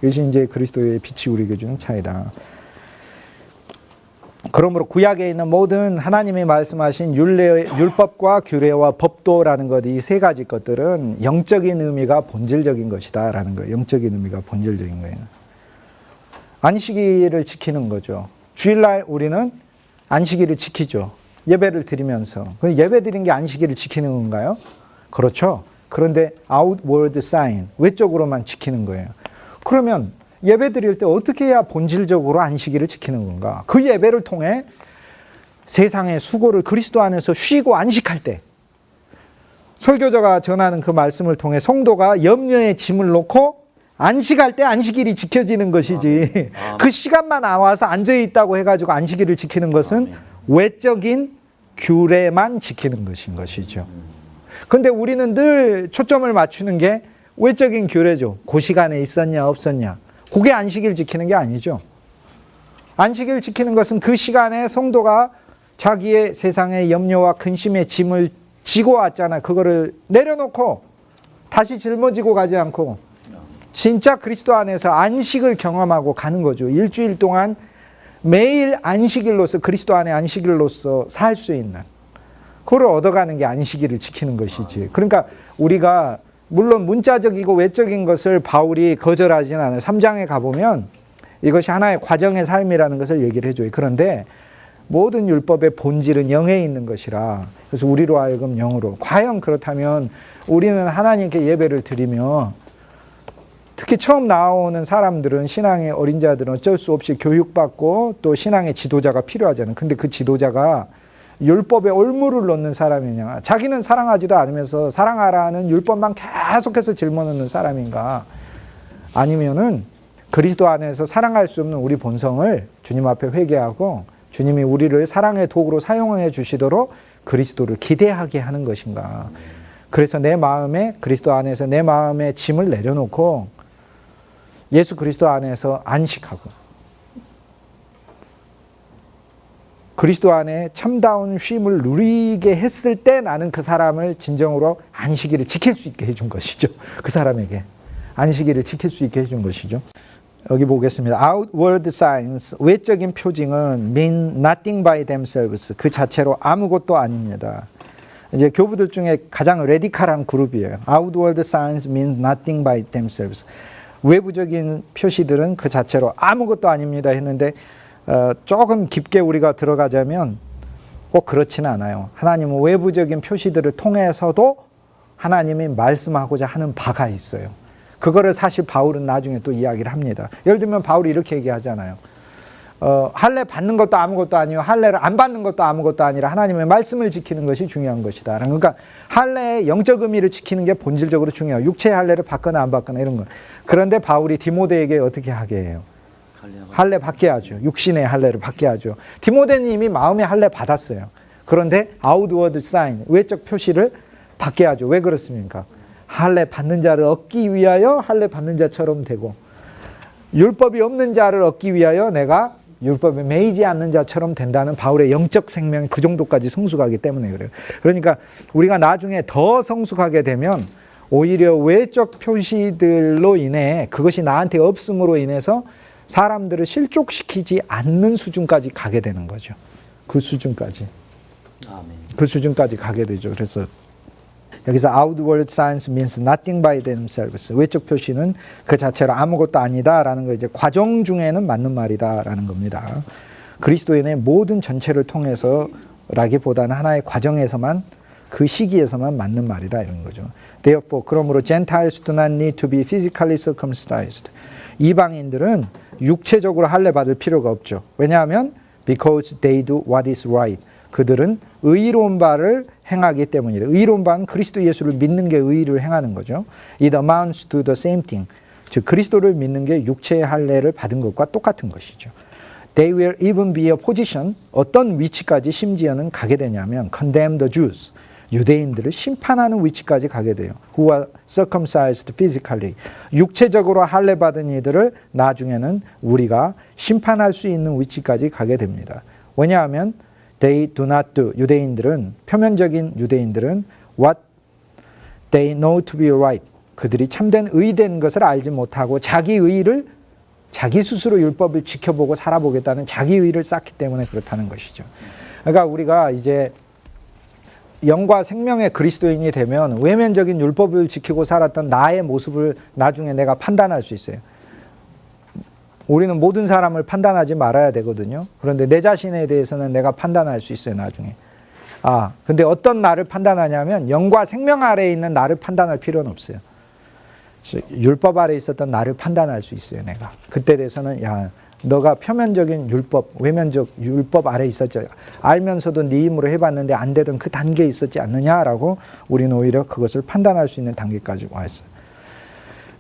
이것이 이제 그리스도의 빛이 우리에게 주는 차이다. 그러므로 구약에 있는 모든 하나님이 말씀하신 율법과 규례와 법도라는 것, 이 세 가지 것들은 영적인 의미가 본질적인 것이다 라는 거예요. 영적인 의미가 본질적인 거예요. 안식일을 지키는 거죠. 주일날 우리는 안식일을 지키죠. 예배를 드리면서. 예배 드린 게 안식일을 지키는 건가요? 그렇죠. 그런데 outward sign, 외적으로만 지키는 거예요. 그러면 예배 드릴 때 어떻게 해야 본질적으로 안식일을 지키는 건가? 그 예배를 통해 세상의 수고를 그리스도 안에서 쉬고 안식할 때 설교자가 전하는 그 말씀을 통해 성도가 염려의 짐을 놓고 안식할 때 안식일이 지켜지는 것이지 그 시간만 나와서 앉아있다고 해가지고 안식일을 지키는 것은 외적인 규례만 지키는 것인 것이죠. 근데 우리는 늘 초점을 맞추는 게 외적인 규례죠. 그 시간에 있었냐 없었냐. 그게 안식일 지키는 게 아니죠. 안식일 지키는 것은 그 시간에 성도가 자기의 세상의 염려와 근심의 짐을 지고 왔잖아요. 그거를 내려놓고 다시 짊어지고 가지 않고 진짜 그리스도 안에서 안식을 경험하고 가는 거죠. 일주일 동안 매일 안식일로서 그리스도 안에 안식일로서 살 수 있는 그걸 얻어가는 게 안식일을 지키는 것이지. 그러니까 우리가 물론 문자적이고 외적인 것을 바울이 거절하지는 않아요. 3장에 가보면 이것이 하나의 과정의 삶이라는 것을 얘기를 해줘요. 그런데 모든 율법의 본질은 영에 있는 것이라 그래서 우리로 하여금 영으로. 과연 그렇다면 우리는 하나님께 예배를 드리며 특히 처음 나오는 사람들은 신앙의 어린 자들은 어쩔 수 없이 교육받고 또 신앙의 지도자가 필요하잖아요. 근데 그 지도자가 율법에 올무를 놓는 사람이냐, 자기는 사랑하지도 않으면서 사랑하라는 율법만 계속해서 짊어놓는 사람인가, 아니면은 그리스도 안에서 사랑할 수 없는 우리 본성을 주님 앞에 회개하고 주님이 우리를 사랑의 도구로 사용해 주시도록 그리스도를 기대하게 하는 것인가. 그래서 내 마음에 그리스도 안에서 내 마음의 짐을 내려놓고 예수 그리스도 안에서 안식하고 그리스도 안에 참다운 쉼을 누리게 했을 때 나는 그 사람을 진정으로 안식일을 지킬 수 있게 해준 것이죠. 그 사람에게 안식일을 지킬 수 있게 해준 것이죠. 여기 보겠습니다. Outward signs, 외적인 표징은 mean nothing by themselves, 그 자체로 아무것도 아닙니다. 이제 교부들 중에 가장 레디칼한 그룹이에요. Outward signs mean nothing by themselves. 외부적인 표시들은 그 자체로 아무것도 아닙니다 했는데 조금 깊게 우리가 들어가자면 꼭 그렇지는 않아요. 하나님은 외부적인 표시들을 통해서도 하나님이 말씀하고자 하는 바가 있어요. 그거를 사실 바울은 나중에 또 이야기를 합니다. 예를 들면 바울이 이렇게 얘기하잖아요. 할례 받는 것도 아무것도 아니요 할례를 안 받는 것도 아무것도 아니라 하나님의 말씀을 지키는 것이 중요한 것이다. 그러니까 할례의 영적 의미를 지키는 게 본질적으로 중요해요. 육체의 할례를 받거나 안 받거나 이런 거. 그런데 바울이 디모데에게 어떻게 하게 해요? 할례 받게 하죠. 육신의 할례를 받게 하죠. 디모데는 이미 마음의 할례 받았어요. 그런데 outward sign, 외적 표시를 받게 하죠. 왜 그렇습니까? 할례 받는 자를 얻기 위하여 할례 받는 자처럼 되고 율법이 없는 자를 얻기 위하여 내가 율법에 매이지 않는 자처럼 된다는 바울의 영적 생명이 그 정도까지 성숙하기 때문에 그래요. 그러니까 우리가 나중에 더 성숙하게 되면 오히려 외적 표시들로 인해 그것이 나한테 없음으로 인해서 사람들을 실족시키지 않는 수준까지 가게 되는 거죠. 그 수준까지. 아멘. 그 수준까지 가게 되죠. 그래서 여기서 outward signs means nothing by themselves. 외적 표시는 그 자체로 아무것도 아니다라는 거 이제 과정 중에는 맞는 말이다라는 겁니다. 그리스도인의 모든 전체를 통해서라기보다는 하나의 과정에서만 그 시기에서만 맞는 말이다 이런 거죠. Therefore, 그러므로 Gentiles do not need to be physically circumcised. 이방인들은 육체적으로 할례 받을 필요가 없죠. 왜냐하면 because they do what is right. 그들은 의로운 바를 행하기 때문이다. 의로운 바는 그리스도 예수를 믿는 게 의를 행하는 거죠. It amounts to the same thing. 즉 그리스도를 믿는 게 육체의 할례를 받은 것과 똑같은 것이죠. They will even be a position. 어떤 위치까지 심지어는 가게 되냐면 condemn the Jews. 유대인들을 심판하는 위치까지 가게 돼요. Who are circumcised physically. 육체적으로 할례 받은 이들을 나중에는 우리가 심판할 수 있는 위치까지 가게 됩니다. 왜냐하면 They do not do. 유대인들은 표면적인 유대인들은 what they know to be right. 그들이 참된 의된 것을 알지 못하고 자기 의를 자기 스스로 율법을 지켜보고 살아보겠다는 자기 의를 쌓기 때문에 그렇다는 것이죠. 그러니까 우리가 이제 영과 생명의 그리스도인이 되면 외면적인 율법을 지키고 살았던 나의 모습을 나중에 내가 판단할 수 있어요. 우리는 모든 사람을 판단하지 말아야 되거든요. 그런데 내 자신에 대해서는 내가 판단할 수 있어요, 나중에. 근데 어떤 나를 판단하냐면 영과 생명 아래에 있는 나를 판단할 필요는 없어요. 율법 아래에 있었던 나를 판단할 수 있어요, 내가. 그때 돼서는 너가 표면적인 율법, 외면적 율법 아래에 있었죠. 알면서도 네 힘으로 해봤는데 안 되던 그 단계에 있었지 않느냐라고 우리는 오히려 그것을 판단할 수 있는 단계까지 와 있어요.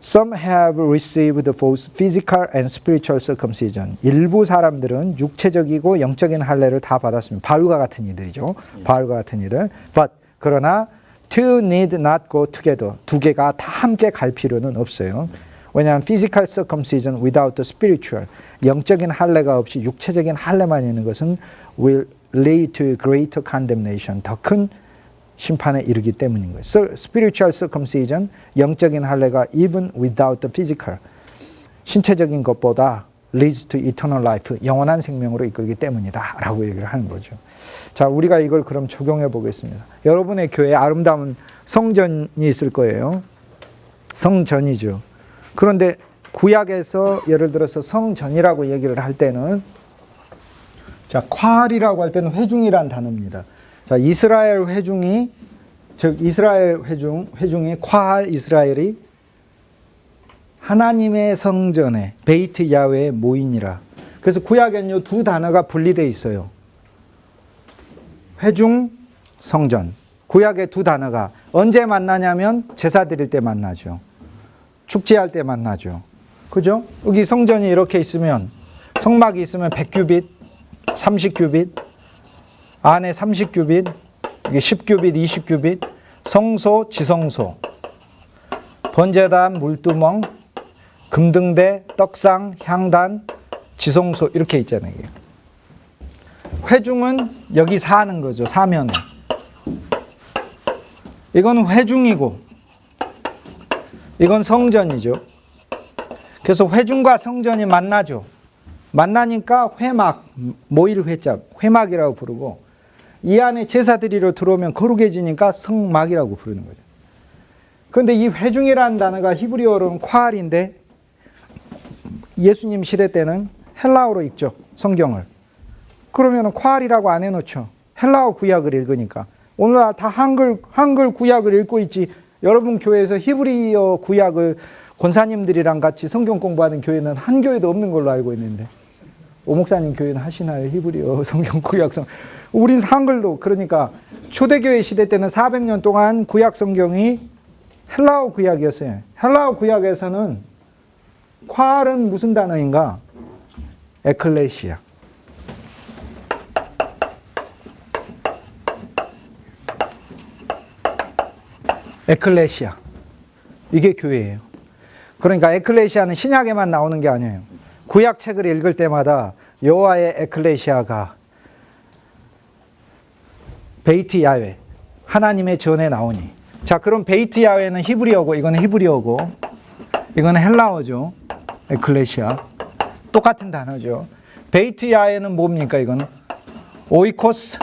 Some have received both physical and spiritual circumcision. 일부 사람들은 육체적이고 영적인 할례를 다 받았습니다. 바울과 같은 이들이죠. 바울과 같은 이들. But 그러나 two need not go together. 두 개가 다 함께 갈 필요는 없어요. 왜냐하면 physical circumcision without the spiritual. 영적인 할례가 없이 육체적인 할례만 있는 것은 will lead to greater condemnation. 더 큰 심판에 이르기 때문인 거예요. Spiritual circumcision, 영적인 할례가 even without the physical, 신체적인 것보다 leads to eternal life, 영원한 생명으로 이끌기 때문이다 라고 얘기를 하는 거죠. 자, 우리가 이걸 그럼 적용해 보겠습니다. 여러분의 교회에 아름다운 성전이 있을 거예요. 성전이죠. 그런데 구약에서 예를 들어서 성전이라고 얘기를 할 때는 콰알이라고 할 때는 회중이란 단어입니다. 자, 이스라엘 회중이, 즉 이스라엘 회중이 콰알 이스라엘이 하나님의 성전에 베이트 야훼에 모이니라. 그래서 구약에는 두 단어가 분리되어 있어요. 회중, 성전. 구약의 두 단어가 언제 만나냐면 제사 드릴 때 만나죠. 축제할 때 만나죠. 그죠? 여기 성전이 이렇게 있으면 성막이 있으면 100규빗, 30규빗, 안에 30규빗, 이게 10규빗, 20규빗, 성소, 지성소, 번제단, 물두멍, 금등대, 떡상, 향단, 지성소 이렇게 있잖아요. 회중은 여기 사는 거죠. 사면에. 이건 회중이고 이건 성전이죠. 그래서 회중과 성전이 만나죠. 만나니까 회막, 모일 회자, 회막이라고 부르고 이 안에 제사 드리러 들어오면 거룩해지니까 성막이라고 부르는 거죠. 그런데 이 회중이라는 단어가 히브리어로는 콰알인데 예수님 시대 때는 헬라어로 읽죠. 성경을. 그러면 콰알이라고 안 해놓죠. 헬라어 구약을 읽으니까. 오늘날 다 한글 구약을 읽고 있지. 여러분 교회에서 히브리어 구약을 권사님들이랑 같이 성경 공부하는 교회는 한 교회도 없는 걸로 알고 있는데 오 목사님 교회는 하시나요? 히브리어 성경 구약성. 우린 한글로. 그러니까 초대교회 시대 때는 400년 동안 구약 성경이 헬라어 구약이었어요. 헬라어 구약에서는 콰알은 무슨 단어인가? 에클레시아. 에클레시아. 이게 교회예요. 그러니까 에클레시아는 신약에만 나오는 게 아니에요. 구약 책을 읽을 때마다 여호와의 에클레시아가 베이트 야훼 하나님의 전에 나오니. 자, 그럼 베이트 야훼는 히브리어고 이거는 히브리어고 이거는 헬라어죠. 에클레시아 똑같은 단어죠. 베이트 야훼는 뭡니까? 이거는 오이코스,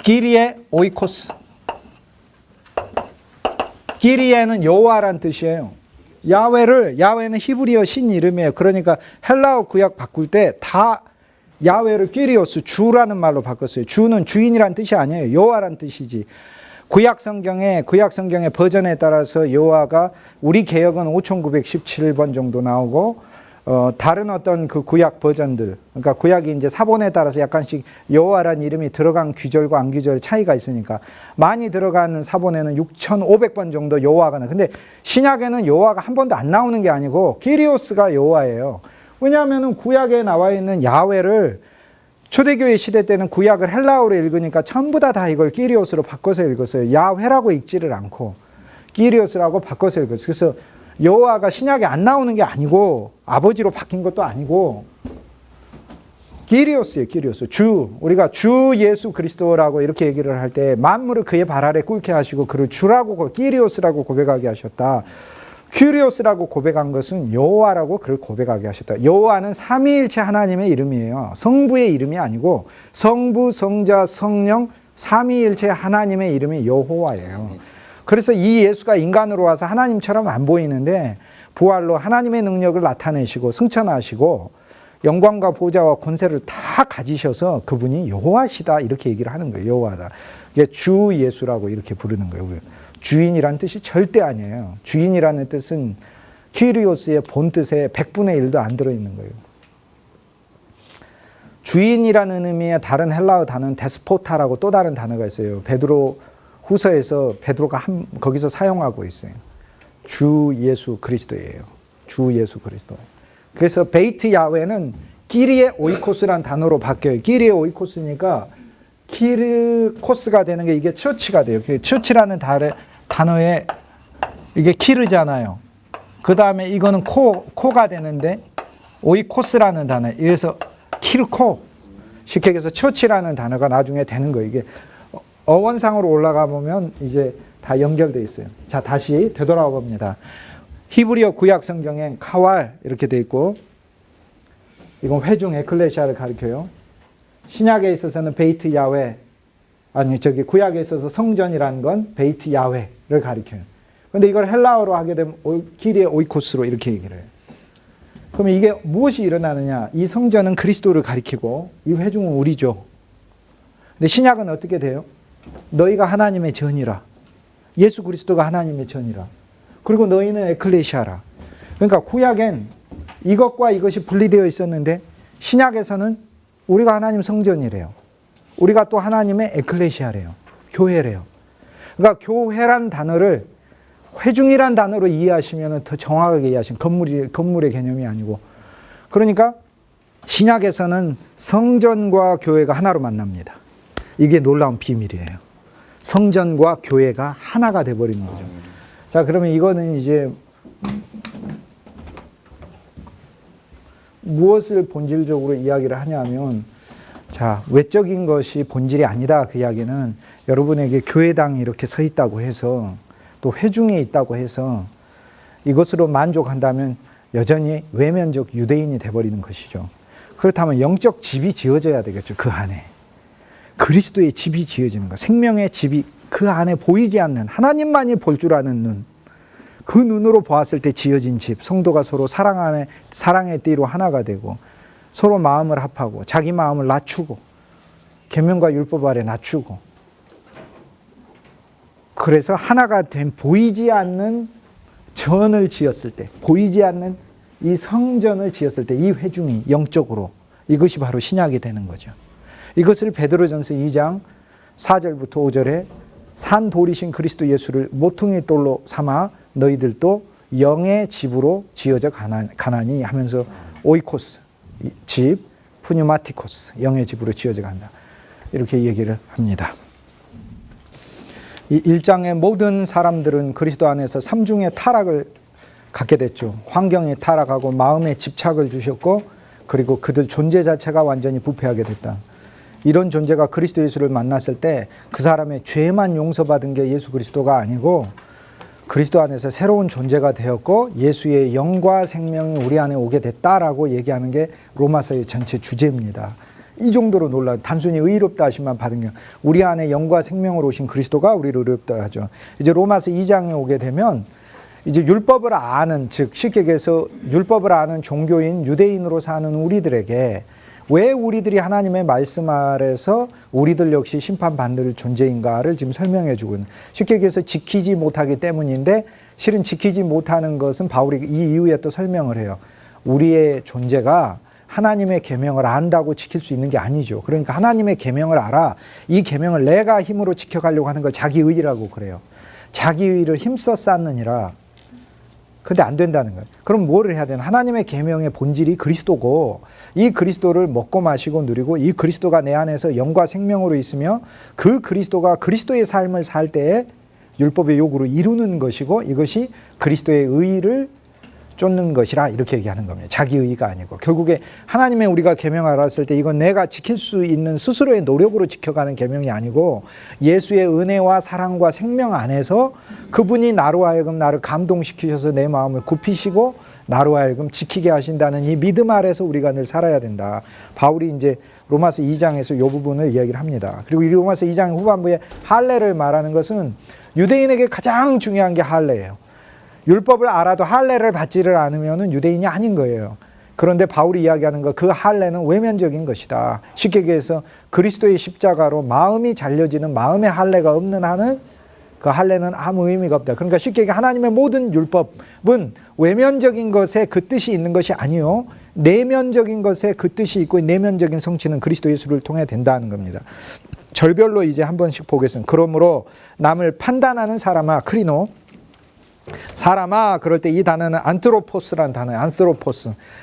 기리에 오이코스. 기리에는 여호와란 뜻이에요. 야훼는 히브리어 신 이름이에요. 그러니까 헬라어 구약 바꿀 때 다 야훼를 끼리오스, 주라는 말로 바꿨어요. 주는 주인이란 뜻이 아니에요. 여호와란 뜻이지. 구약 성경의 버전에 따라서 여호와가 우리 개역은 5917번 정도 나오고 다른 어떤 그 구약 버전들, 그러니까 구약이 이제 사본에 따라서 약간씩 여호와란 이름이 들어간 귀절과 안 귀절 차이가 있으니까 많이 들어가는 사본에는 6500번 정도 여호와가 나와요. 근데 신약에는 여호와가 한 번도 안 나오는 게 아니고 키리오스가 여호와예요. 왜냐하면 구약에 나와 있는 야훼를 초대교회 시대 때는 구약을 헬라어로 읽으니까 전부 다 이걸 키리오스로 바꿔서 읽었어요. 야훼라고 읽지를 않고 키리오스라고 바꿔서 읽었어요. 그래서 여호와가 신약에 안 나오는 게 아니고 아버지로 바뀐 것도 아니고 키리오스예요. 키리오스. 주. 우리가 주 예수 그리스도라고 이렇게 얘기를 할 때 만물을 그의 발 아래 꿇게 하시고 그를 주라고 키리오스라고 고백하게 하셨다. 큐리오스라고 고백한 것은 여호와라고 그를 고백하게 하셨다. 여호와는 삼위일체 하나님의 이름이에요. 성부의 이름이 아니고 성부, 성자, 성령 삼위일체 하나님의 이름이 여호와예요. 그래서 이 예수가 인간으로 와서 하나님처럼 안 보이는데 부활로 하나님의 능력을 나타내시고 승천하시고 영광과 보좌와 권세를 다 가지셔서 그분이 여호와시다 이렇게 얘기를 하는 거예요. 여호와다. 이게 주 예수라고 이렇게 부르는 거예요. 주인이라는 뜻이 절대 아니에요. 주인이라는 뜻은 키리오스의 본뜻에 100분의 1도 안 들어있는 거예요. 주인이라는 의미의 다른 헬라어 단어는 데스포타라고 또 다른 단어가 있어요. 베드로 후서에서 베드로가 거기서 사용하고 있어요. 주 예수 그리스도예요. 주 예수 그리스도. 그래서 베이트 야훼는 기리에 오이코스라는 단어로 바뀌어요. 기리에 오이코스니까 키르코스가 되는 게 이게 처치가 돼요. 처치라는 단어에 이게 키르잖아요. 그 다음에 이거는 코가 되는데 오이코스라는 단어. 그래서 키르코. 쉽게 얘기해서 처치라는 단어가 나중에 되는 거예요. 이게 어원상으로 올라가 보면 이제 다 연결되어 있어요. 자, 다시 되돌아와 봅니다. 히브리어 구약 성경엔 카왈 이렇게 돼 있고 이건 회중 에클레시아를 가리켜요. 신약에 있어서는 베이트 야훼, 구약에 있어서 성전이라는 건 베이트 야훼를 가리켜요. 근데 이걸 헬라어로 하게 되면 기리에 오이코스로 이렇게 얘기를 해요. 그러면 이게 무엇이 일어나느냐? 이 성전은 그리스도를 가리키고 이 회중은 우리죠. 근데 신약은 어떻게 돼요? 너희가 하나님의 전이라. 예수 그리스도가 하나님의 전이라. 그리고 너희는 에클레시아라. 그러니까 구약엔 이것과 이것이 분리되어 있었는데 신약에서는 우리가 하나님 성전이래요. 우리가 또 하나님의 에클레시아래요. 교회래요. 그러니까 교회란 단어를 회중이란 단어로 이해하시면 더 정확하게 이해하시면 건물의 개념이 아니고. 그러니까 신약에서는 성전과 교회가 하나로 만납니다. 이게 놀라운 비밀이에요. 성전과 교회가 하나가 돼버리는 거죠. 자, 그러면 이거는 이제 무엇을 본질적으로 이야기를 하냐면, 자, 외적인 것이 본질이 아니다. 그 이야기는 여러분에게 교회당이 이렇게 서 있다고 해서 또 회중에 있다고 해서 이것으로 만족한다면 여전히 외면적 유대인이 돼버리는 것이죠. 그렇다면 영적 집이 지어져야 되겠죠. 그 안에. 그리스도의 집이 지어지는 것. 생명의 집이 그 안에 보이지 않는 하나님만이 볼 줄 아는 눈. 그 눈으로 보았을 때 지어진 집. 성도가 서로 사랑의 띠로 하나가 되고 서로 마음을 합하고 자기 마음을 낮추고 계명과 율법 아래 낮추고 그래서 하나가 된 보이지 않는 전을 지었을 때 보이지 않는 이 성전을 지었을 때 이 회중이 영적으로 이것이 바로 신약이 되는 거죠. 이것을 베드로전서 2장 4절부터 5절에 산 돌이신 그리스도 예수를 모퉁이 돌로 삼아 너희들도 영의 집으로 지어져 가나니 하면서 오이코스 집, 푸뉴마티코스 영의 집으로 지어져 간다. 이렇게 얘기를 합니다. 이 1장의 모든 사람들은 그리스도 안에서 삼중의 타락을 갖게 됐죠. 환경에 타락하고 마음에 집착을 주셨고, 그리고 그들 존재 자체가 완전히 부패하게 됐다. 이런 존재가 그리스도 예수를 만났을 때 그 사람의 죄만 용서받은 게 예수 그리스도가 아니고 그리스도 안에서 새로운 존재가 되었고 예수의 영과 생명이 우리 안에 오게 됐다라고 얘기하는 게 로마서의 전체 주제입니다. 이 정도로 놀라요. 단순히 의롭다 하심만 받은 게 우리 안에 영과 생명으로 오신 그리스도가 우리를 의롭다 하죠. 이제 로마서 2장에 오게 되면 이제 율법을 아는, 즉 쉽게 얘기해서 율법을 아는 종교인 유대인으로 사는 우리들에게 왜 우리들이 하나님의 말씀 아래서 우리들 역시 심판받을 존재인가를 지금 설명해 주고 있는, 쉽게 얘기해서 지키지 못하기 때문인데 실은 지키지 못하는 것은 바울이 이 이후에 또 설명을 해요. 우리의 존재가 하나님의 계명을 안다고 지킬 수 있는 게 아니죠. 그러니까 하나님의 계명을 알아. 이 계명을 내가 힘으로 지켜가려고 하는 걸 자기의라고 그래요. 자기의를 힘써 쌓느니라. 근데 안 된다는 거예요. 그럼 뭐를 해야 되나? 하나님의 계명의 본질이 그리스도고 이 그리스도를 먹고 마시고 누리고 이 그리스도가 내 안에서 영과 생명으로 있으며 그 그리스도가 그리스도의 삶을 살 때에 율법의 요구를 이루는 것이고 이것이 그리스도의 의의를 쫓는 것이라 이렇게 얘기하는 겁니다. 자기 의의가 아니고 결국에 하나님의 우리가 계명을 알았을 때 이건 내가 지킬 수 있는 스스로의 노력으로 지켜가는 계명이 아니고 예수의 은혜와 사랑과 생명 안에서 그분이 나로 하여금 나를 감동시키셔서 내 마음을 굽히시고 나로 하여금 지키게 하신다는 이 믿음 아래서 우리가 늘 살아야 된다. 바울이 이제 로마서 2장에서 이 부분을 이야기를 합니다. 그리고 이 로마서 2장 후반부에 할례를 말하는 것은 유대인에게 가장 중요한 게 할례예요. 율법을 알아도 할례를 받지를 않으면 유대인이 아닌 거예요. 그런데 바울이 이야기하는 거 그 할례는 외면적인 것이다. 쉽게 얘기해서 그리스도의 십자가로 마음이 잘려지는 마음의 할례가 없는 한은 그 할례는 아무 의미가 없다. 그러니까 쉽게 얘기해 하나님의 모든 율법은 외면적인 것에 그 뜻이 있는 것이 아니요 내면적인 것에 그 뜻이 있고 내면적인 성취는 그리스도 예수를 통해 된다는 겁니다. 절별로 이제 한 번씩 보겠습니다. 그러므로 남을 판단하는 사람아 크리노, 사람아 그럴 때 이 단어는 안트로포스라는 단어예요.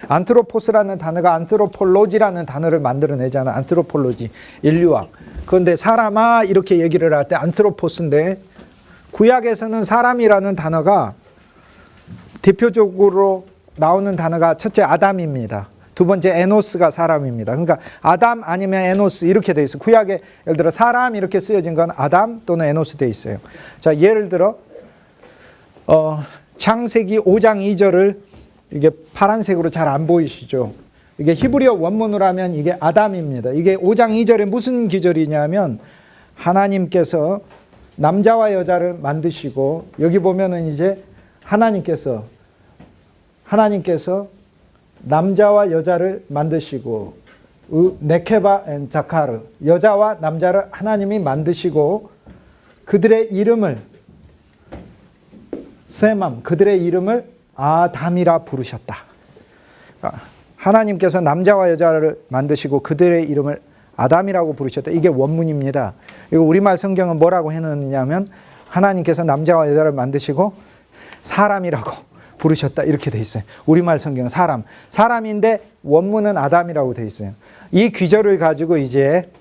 안트로포스라는 단어가 안트로폴로지라는 단어를 만들어내잖아. 안트로폴로지, 인류학. 그런데 사람아 이렇게 얘기를 할 때 안트로포스인데 구약에서는 사람이라는 단어가 대표적으로 나오는 단어가 첫째 아담입니다. 두 번째 에노스가 사람입니다. 그러니까 아담 아니면 에노스 이렇게 돼 있어요. 구약에 예를 들어 사람 이렇게 쓰여진 건 아담 또는 에노스 돼 있어요. 자, 예를 들어 창세기 5장 2절을 이게 파란색으로 잘 안 보이시죠? 이게 히브리어 원문으로 하면 이게 아담입니다. 이게 5장 2절에 무슨 기절이냐면 하나님께서 남자와 여자를 만드시고 여기 보면은 이제 하나님께서 남자와 여자를 만드시고 네케바 앤 자카르 여자와 남자를 하나님이 만드시고 그들의 이름을 세맘 그들의 이름을 아담이라 부르셨다. 하나님께서 남자와 여자를 만드시고 그들의 이름을 아담이라고 부르셨다. 이게 원문입니다. 이거 우리말 성경은 뭐라고 해놓느냐면 하나님께서 남자와 여자를 만드시고 사람이라고 부르셨다. 이렇게 돼 있어요. 우리말 성경은 사람인데 원문은 아담이라고 돼 있어요. 이 귀절을 가지고 이제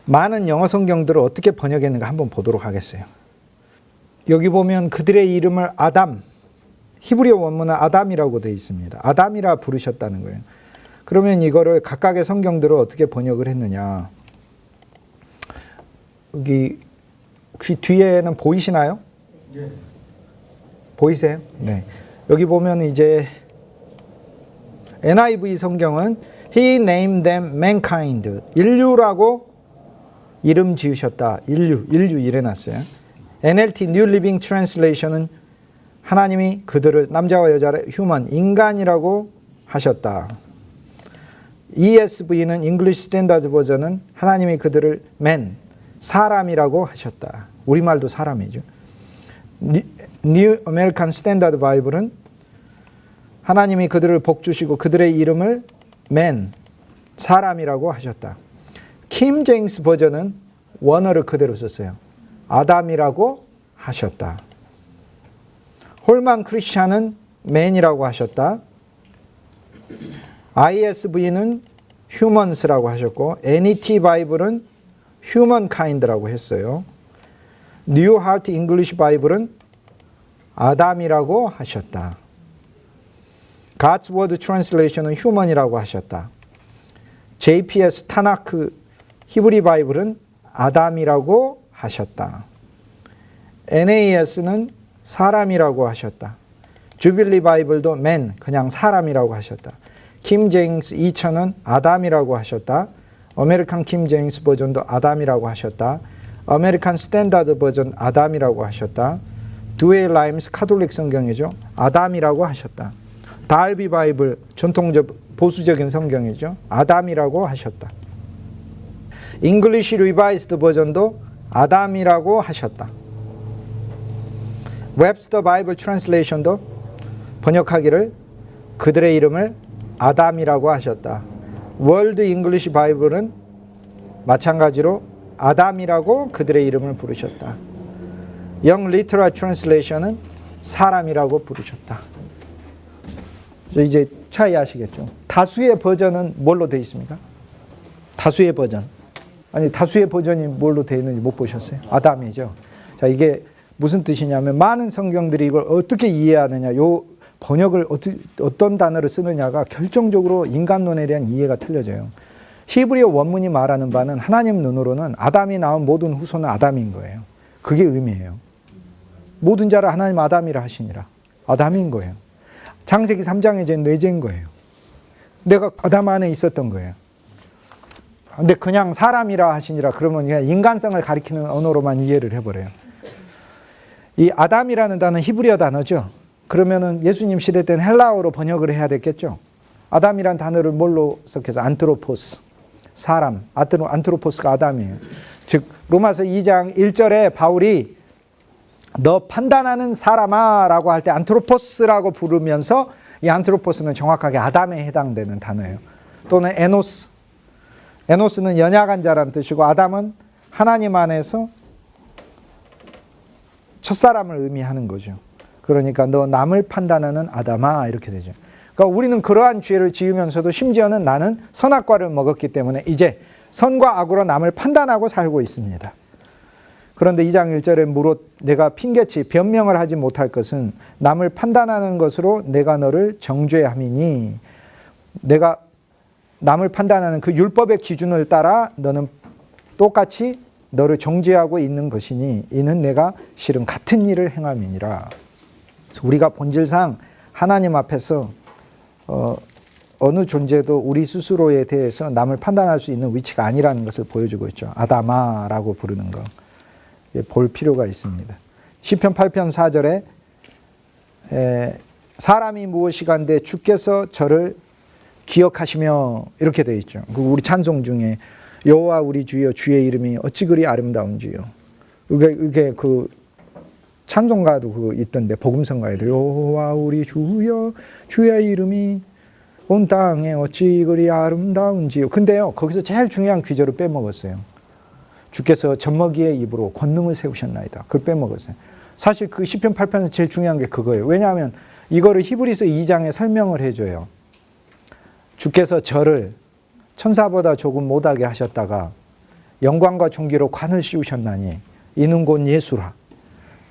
많은 영어 성경들을 어떻게 번역했는가 한번 보도록 하겠어요. 여기 보면 그들의 이름을 아담, 히브리어 원문은 아담이라고 되어 있습니다. 아담이라 부르셨다는 거예요. 그러면 이거를 각각의 성경들을 어떻게 번역을 했느냐. 여기 혹시 뒤에는 보이시나요? 네. 보이세요? 네. 여기 보면 이제 NIV 성경은 He named them mankind. 인류라고 이름 지으셨다. 인류 이래놨어요. NLT New Living Translation은 하나님이 그들을 남자와 여자를 human, 인간이라고 하셨다. ESV는 English Standard Version은 하나님이 그들을 man, 사람이라고 하셨다. 우리말도 사람이죠. New American Standard Bible은 하나님이 그들을 복주시고 그들의 이름을 man, 사람이라고 하셨다. 킹 제임스 버전은 원어를 그대로 썼어요. 아담이라고 하셨다. 홀만 크리스찬은 man이라고 하셨다. ISV는 humans라고 하셨고 NET 바이블은 humankind라고 했어요. New Heart English Bible은 아담이라고 하셨다. God's Word Translation은 human이라고 하셨다. JPS 타나크 히브리 바이블은 아담이라고 하셨다. NAS는 사람이라고 하셨다. 주빌리 바이블도 man, 그냥 사람이라고 하셨다. 킴 제임스 2000은 아담이라고 하셨다. 아메리칸 킴 제임스 버전도 아담이라고 하셨다. 아메리칸 스탠다드 버전 아담이라고 하셨다. 두웨이 라임스 카톨릭 성경이죠. 아담이라고 하셨다. 달비 바이블 전통적 보수적인 성경이죠. 아담이라고 하셨다. 잉글리시 리바이스드 버전도 아담이라고 하셨다. 웹스터 바이블 트랜슬레이션도 번역하기를 그들의 이름을 아담이라고 하셨다. 월드 잉글리시 바이블은 마찬가지로 아담이라고 그들의 이름을 부르셨다. 영 리터럴 트랜슬레이션은 사람이라고 부르셨다. 이제 차이 아시겠죠? 다수의 버전은 뭘로 되어 있습니까? 다수의 버전. 아니, 다수의 버전이 뭘로 되어 있는지 못 보셨어요? 아담이죠. 자, 이게 무슨 뜻이냐면 많은 성경들이 이걸 어떻게 이해하느냐, 요 번역을 어떤 단어를 쓰느냐가 결정적으로 인간론에 대한 이해가 틀려져요. 히브리어 원문이 말하는 바는 하나님 눈으로는 아담이 나온 모든 후손은 아담인 거예요. 그게 의미예요. 모든 자를 하나님 아담이라 하시니라. 아담인 거예요. 창세기 3장의 죄는 내 죄인 거예요. 내가 아담 안에 있었던 거예요. 근데 그냥 사람이라 하시니라 그러면 그냥 인간성을 가리키는 언어로만 이해를 해버려요. 이 아담이라는 단어는 히브리어 단어죠. 그러면은 예수님 시대 때는 헬라어로 번역을 해야 됐겠죠. 아담이란 단어를 뭘로 썼겠어? 안트로포스. 사람. 안트로포스가 아담이에요. 즉 로마서 2장 1절에 바울이 너 판단하는 사람아 라고 할 때 안트로포스라고 부르면서 이 안트로포스는 정확하게 아담에 해당되는 단어예요. 또는 에노스. 에노스는 연약한 자라는 뜻이고 아담은 하나님 안에서 첫사람을 의미하는 거죠. 그러니까 너 남을 판단하는 아담아 이렇게 되죠. 그러니까 우리는 그러한 죄를 지으면서도 심지어는 나는 선악과를 먹었기 때문에 이제 선과 악으로 남을 판단하고 살고 있습니다. 그런데 2장 1절에 무릇 내가 핑계치 변명을 하지 못할 것은 남을 판단하는 것으로 내가 너를 정죄함이니 내가 남을 판단하는 그 율법의 기준을 따라 너는 똑같이 너를 정죄하고 있는 것이니 이는 내가 실은 같은 일을 행함이니라. 우리가 본질상 하나님 앞에서 어느 존재도 우리 스스로에 대해서 남을 판단할 수 있는 위치가 아니라는 것을 보여주고 있죠. 아담아라고 부르는 거. 볼 필요가 있습니다. 시편 8편 4절에 사람이 무엇이간데 주께서 저를 기억하시며 이렇게 되어 있죠. 우리 찬송 중에 여호와 우리 주여 주의 이름이 어찌 그리 아름다운지요. 이게 그 찬송가도 그 있던데 복음성가에도 여호와 우리 주여 주의 이름이 온 땅에 어찌 그리 아름다운지요. 근데요 거기서 제일 중요한 귀절을 빼먹었어요. 주께서 젖먹이의 입으로 권능을 세우셨나이다. 그걸 빼먹었어요. 사실 그 시편 8편에서 제일 중요한 게 그거예요. 왜냐하면 이거를 히브리서 2장에 설명을 해줘요. 주께서 저를 천사보다 조금 못하게 하셨다가 영광과 존귀로 관을 씌우셨나니 이는 곧 예수라.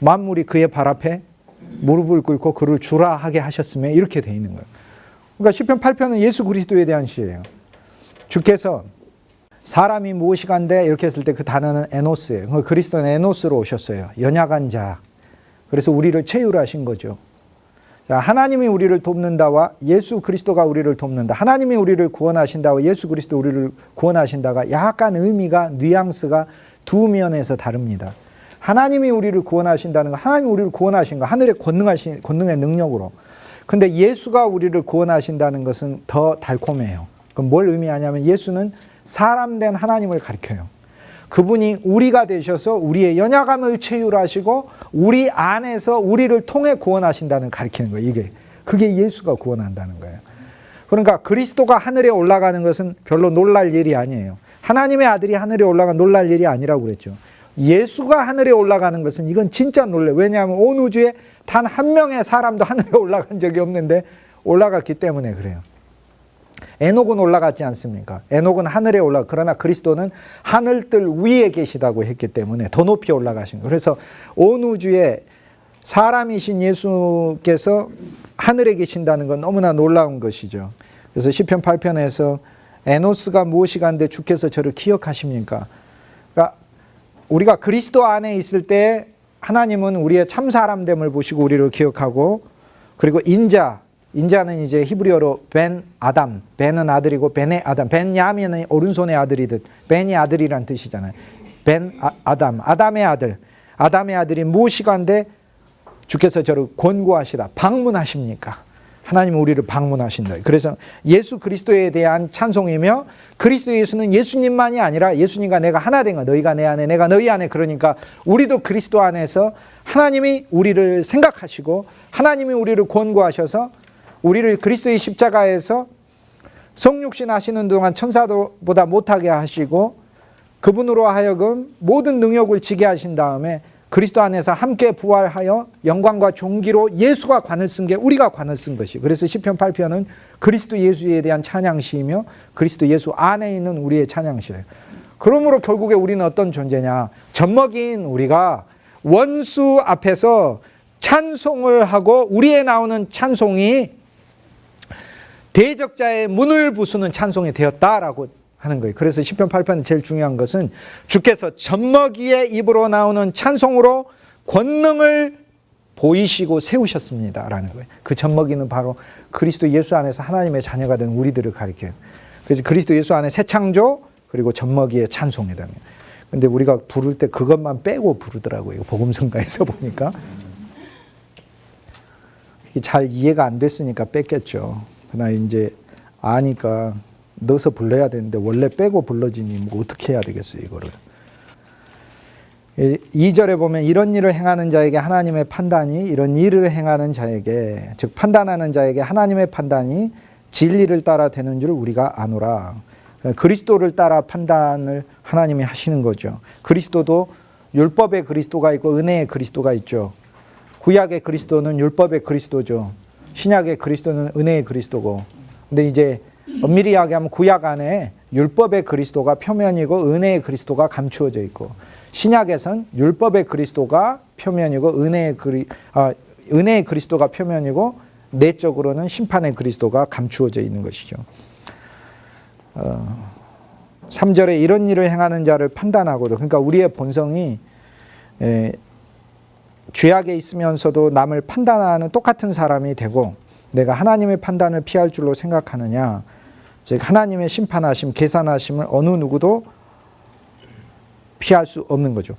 만물이 그의 발 앞에 무릎을 꿇고 그를 주라 하게 하셨으며 이렇게 돼 있는 거예요. 그러니까 시편 8편은 예수 그리스도에 대한 시예요. 주께서 사람이 무엇이간데 이렇게 했을 때 그 단어는 에노스예요. 그리스도는 에노스로 오셨어요. 연약한 자. 그래서 우리를 체휼하신 거죠. 자, 하나님이 우리를 돕는다와 예수 그리스도가 우리를 돕는다. 하나님이 우리를 구원하신다와 예수 그리스도 우리를 구원하신다가 약간 의미가 뉘앙스가 두 면에서 다릅니다. 하나님이 우리를 구원하신다는 거, 하나님이 우리를 구원하신 거, 하늘의 권능의 능력으로. 근데 예수가 우리를 구원하신다는 것은 더 달콤해요. 그럼 뭘 의미하냐면 예수는 사람 된 하나님을 가리켜요. 그분이 우리가 되셔서 우리의 연약함을 체휼하시고 우리 안에서 우리를 통해 구원하신다는 가리키는 거예요. 그게 예수가 구원한다는 거예요. 그러니까 그리스도가 하늘에 올라가는 것은 별로 놀랄 일이 아니에요. 하나님의 아들이 하늘에 올라가 놀랄 일이 아니라고 그랬죠. 예수가 하늘에 올라가는 것은 이건 진짜 놀래요. 왜냐하면 온 우주에 단 한 명의 사람도 하늘에 올라간 적이 없는데 올라갔기 때문에 그래요. 에녹은 올라갔지 않습니까? 에녹은 하늘에 올라, 그러나 그리스도는 하늘들 위에 계시다고 했기 때문에 더 높이 올라가신 거예요. 그래서 온 우주에 사람이신 예수께서 하늘에 계신다는 건 너무나 놀라운 것이죠. 그래서 시편 8편에서 에노스가 무엇이가 한데 주께서 저를 기억하십니까? 그러니까 우리가 그리스도 안에 있을 때 하나님은 우리의 참 사람됨을 보시고 우리를 기억하고, 그리고 인자는 이제 히브리어로 벤 아담, 벤은 아들이고 벤의 아담, 벤야민은 오른손의 아들이듯 벤이 아들이란 뜻이잖아요. 벤 아담, 아담의 아들이 무엇이가 한데 주께서 저를 권고하시다, 방문하십니까? 하나님은 우리를 방문하신다. 그래서 예수 그리스도에 대한 찬송이며, 그리스도 예수는 예수님만이 아니라 예수님과 내가 하나 된 거, 너희가 내 안에 내가 너희 안에, 그러니까 우리도 그리스도 안에서 하나님이 우리를 생각하시고 하나님이 우리를 권고하셔서 우리를 그리스도의 십자가에서 성육신 하시는 동안 천사보다 못하게 하시고 그분으로 하여금 모든 능력을 지게 하신 다음에 그리스도 안에서 함께 부활하여 영광과 존귀로 예수가 관을 쓴 게 우리가 관을 쓴 것이. 그래서 시편 8편은 그리스도 예수에 대한 찬양시이며 그리스도 예수 안에 있는 우리의 찬양시예요. 그러므로 결국에 우리는 어떤 존재냐? 젖먹인 우리가 원수 앞에서 찬송을 하고 우리에 나오는 찬송이 대적자의 문을 부수는 찬송이 되었다라고 하는 거예요. 그래서 시편 8편의 제일 중요한 것은 주께서 젖먹이의 입으로 나오는 찬송으로 권능을 보이시고 세우셨습니다라는 거예요. 그 젖먹이는 바로 그리스도 예수 안에서 하나님의 자녀가 된 우리들을 가리켜요. 그래서 그리스도 예수 안에 새 창조, 그리고 젖먹이의 찬송이다. 근데 우리가 부를 때 그것만 빼고 부르더라고요. 복음성가에서 보니까. 잘 이해가 안 됐으니까 뺐겠죠. 그러나 이제 아니까 넣어서 불러야 되는데 원래 빼고 불러지니 뭐 어떻게 해야 되겠어요, 이거를. 2절에 보면 이런 일을 행하는 자에게 하나님의 판단이, 이런 일을 행하는 자에게, 즉 판단하는 자에게 하나님의 판단이 진리를 따라 되는 줄 우리가 아노라. 그리스도를 따라 판단을 하나님이 하시는 거죠. 그리스도도 율법의 그리스도가 있고 은혜의 그리스도가 있죠. 구약의 그리스도는 율법의 그리스도죠. 신약의 그리스도는 은혜의 그리스도고. 근데 이제 엄밀히 이야기하면 구약 안에 율법의 그리스도가 표면이고 은혜의 그리스도가 감추어져 있고, 신약에선 율법의 그리스도가 표면이고 은혜의 그리스도가 표면이고 내적으로는 심판의 그리스도가 감추어져 있는 것이죠. 3절에 이런 일을 행하는 자를 판단하고도, 그러니까 우리의 본성이 죄악에 있으면서도 남을 판단하는 똑같은 사람이 되고, 내가 하나님의 판단을 피할 줄로 생각하느냐, 즉 하나님의 심판하심, 계산하심을 어느 누구도 피할 수 없는 거죠.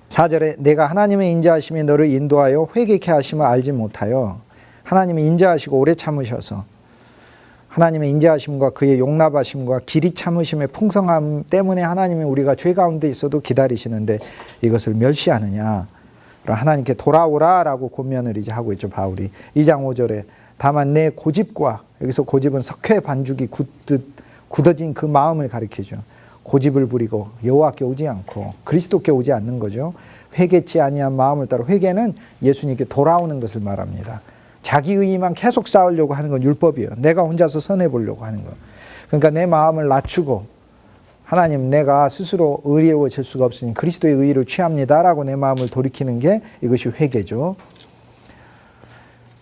4절에 내가 하나님의 인자하심이 너를 인도하여 회개케 하심을 알지 못하여, 하나님이 인자하시고 오래 참으셔서 하나님의 인자하심과 그의 용납하심과 길이 참으심의 풍성함 때문에 하나님이 우리가 죄 가운데 있어도 기다리시는데 이것을 멸시하느냐, 하나님께 돌아오라라고 권면을 이제 하고 있죠, 바울이. 2장 5절에 다만 내 고집과, 여기서 고집은 석회 반죽이 굳어진 그 마음을 가리키죠. 고집을 부리고 여호와께 오지 않고 그리스도께 오지 않는 거죠. 회개치 아니한 마음을 따라, 회개는 예수님께 돌아오는 것을 말합니다. 자기 의의만 계속 쌓으려고 하는 건 율법이에요. 내가 혼자서 선해 보려고 하는 거. 그러니까 내 마음을 낮추고, 하나님 내가 스스로 의로워질 수가 없으니 그리스도의 의의를 취합니다라고 내 마음을 돌이키는 게 이것이 회개죠.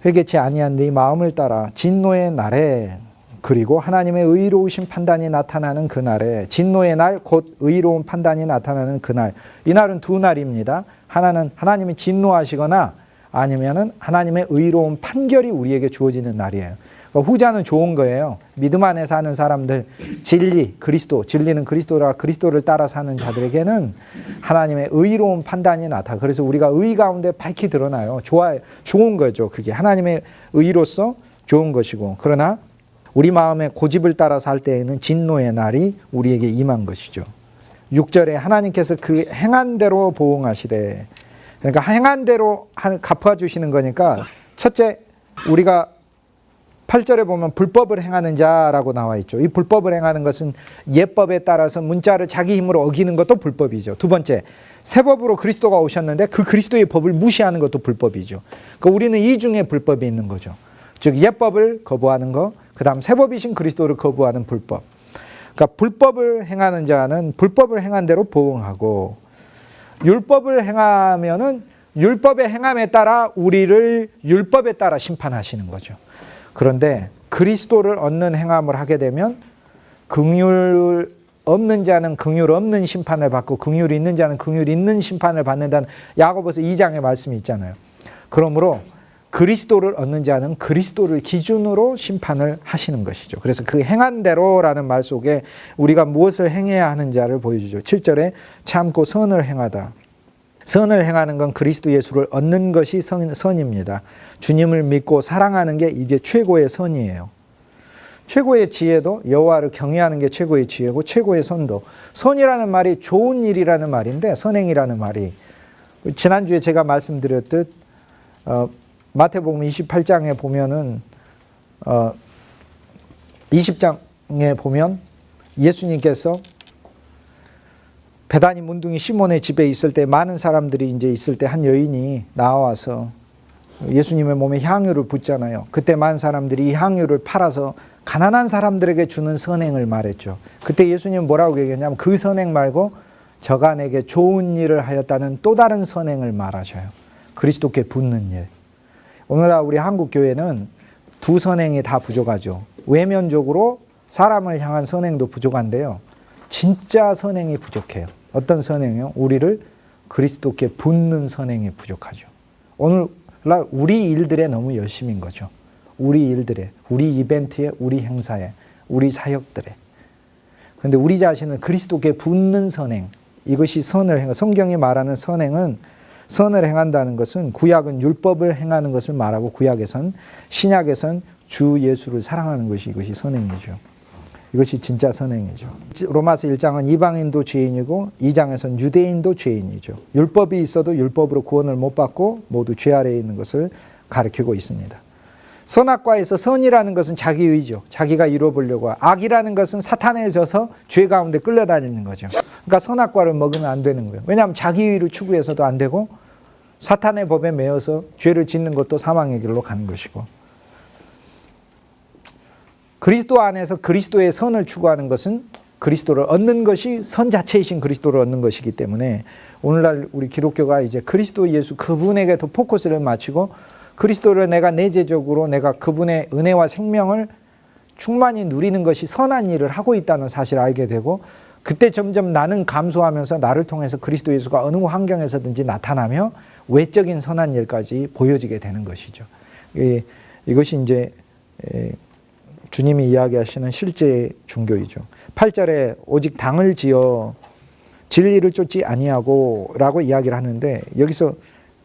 회개치 아니한 네 마음을 따라 진노의 날에, 그리고 하나님의 의로우신 판단이 나타나는 그날에, 진노의 날 곧 의로운 판단이 나타나는 그날. 이 날은 두 날입니다. 하나는 하나님이 진노하시거나 아니면은 하나님의 의로운 판결이 우리에게 주어지는 날이에요. 그러니까 후자는 좋은 거예요. 믿음 안에 사는 사람들, 진리, 그리스도, 진리는 그리스도라, 그리스도를 따라 사는 자들에게는 하나님의 의로운 판단이 나타나. 그래서 우리가 의 가운데 밝히 드러나요. 좋은 거죠. 그게 하나님의 의로서 좋은 것이고. 그러나 우리 마음의 고집을 따라 살 때에는 진노의 날이 우리에게 임한 것이죠. 6절에 하나님께서 그 행한 대로 보응하시되, 그러니까 행한 대로 갚아주시는 거니까, 첫째 우리가 8절에 보면 불법을 행하는 자라고 나와 있죠. 이 불법을 행하는 것은 예법에 따라서 문자를 자기 힘으로 어기는 것도 불법이죠. 두 번째, 새 법으로 그리스도가 오셨는데 그 그리스도의 법을 무시하는 것도 불법이죠. 그러니까 우리는 이 중에 불법이 있는 거죠. 즉 예법을 거부하는 거, 그 다음 세법이신 그리스도를 거부하는 불법. 그러니까 불법을 행하는 자는 불법을 행한 대로 보응하고, 율법을 행하면은 율법의 행함에 따라 우리를 율법에 따라 심판하시는 거죠. 그런데 그리스도를 얻는 행함을 하게 되면 긍휼 없는 자는 긍휼 없는 심판을 받고 긍휼이 있는 자는 긍휼 있는 심판을 받는다는 야고보서 2장의 말씀이 있잖아요. 그러므로 그리스도를 얻는 자는 그리스도를 기준으로 심판을 하시는 것이죠. 그래서 그 행한 대로라는 말 속에 우리가 무엇을 행해야 하는 자를 보여주죠. 7절에 참고 선을 행하다. 선을 행하는 건 그리스도 예수를 얻는 것이 선입니다. 주님을 믿고 사랑하는 게 이게 최고의 선이에요. 최고의 지혜도 여호와를 경외하는 게 최고의 지혜고 최고의 선도. 선이라는 말이 좋은 일이라는 말인데 선행이라는 말이 지난주에 제가 말씀드렸듯 마태복음 28장에 보면은 20장에 보면 예수님께서 베다니 문둥이 시몬의 집에 있을 때 많은 사람들이 이제 있을 때 한 여인이 나와서 예수님의 몸에 향유를 붓잖아요. 그때 많은 사람들이 이 향유를 팔아서 가난한 사람들에게 주는 선행을 말했죠. 그때 예수님은 뭐라고 얘기했냐면 그 선행 말고 저가 내게 좋은 일을 하였다는 또 다른 선행을 말하셔요. 그리스도께 붓는 일. 오늘날 우리 한국 교회는 두 선행이 다 부족하죠. 외면적으로 사람을 향한 선행도 부족한데요. 진짜 선행이 부족해요. 어떤 선행이요? 우리를 그리스도께 붓는 선행이 부족하죠. 오늘날 우리 일들에 너무 열심인 거죠. 우리 일들에, 우리 이벤트에, 우리 행사에, 우리 사역들에. 그런데 우리 자신을 그리스도께 붓는 선행, 이것이 선을 행하. 성경이 말하는 선행은 선을 행한다는 것은 구약은 율법을 행하는 것을 말하고 구약에선 신약에선 주 예수를 사랑하는 것이 이것이 선행이죠. 이것이 진짜 선행이죠. 로마서 1장은 이방인도 죄인이고 2장에서는 유대인도 죄인이죠. 율법이 있어도 율법으로 구원을 못 받고 모두 죄 아래에 있는 것을 가리키고 있습니다. 선악과에서 선이라는 것은 자기의죠. 자기가 이뤄보려고. 악이라는 것은 사탄에 져서 죄 가운데 끌려다니는 거죠. 그러니까 선악과를 먹으면 안 되는 거예요. 왜냐하면 자기의를 추구해서도 안 되고 사탄의 법에 매여서 죄를 짓는 것도 사망의 길로 가는 것이고, 그리스도 안에서 그리스도의 선을 추구하는 것은 그리스도를 얻는 것이 선 자체이신 그리스도를 얻는 것이기 때문에 오늘날 우리 기독교가 이제 그리스도 예수 그분에게 더 포커스를 맞추고 그리스도를 내가 내재적으로 내가 그분의 은혜와 생명을 충만히 누리는 것이 선한 일을 하고 있다는 사실을 알게 되고, 그때 점점 나는 감소하면서 나를 통해서 그리스도 예수가 어느 환경에서든지 나타나며 외적인 선한 일까지 보여지게 되는 것이죠. 이것이 이제 주님이 이야기하시는 실제 종교이죠. 8절에 오직 당을 지어 진리를 쫓지 아니하고 라고 이야기를 하는데, 여기서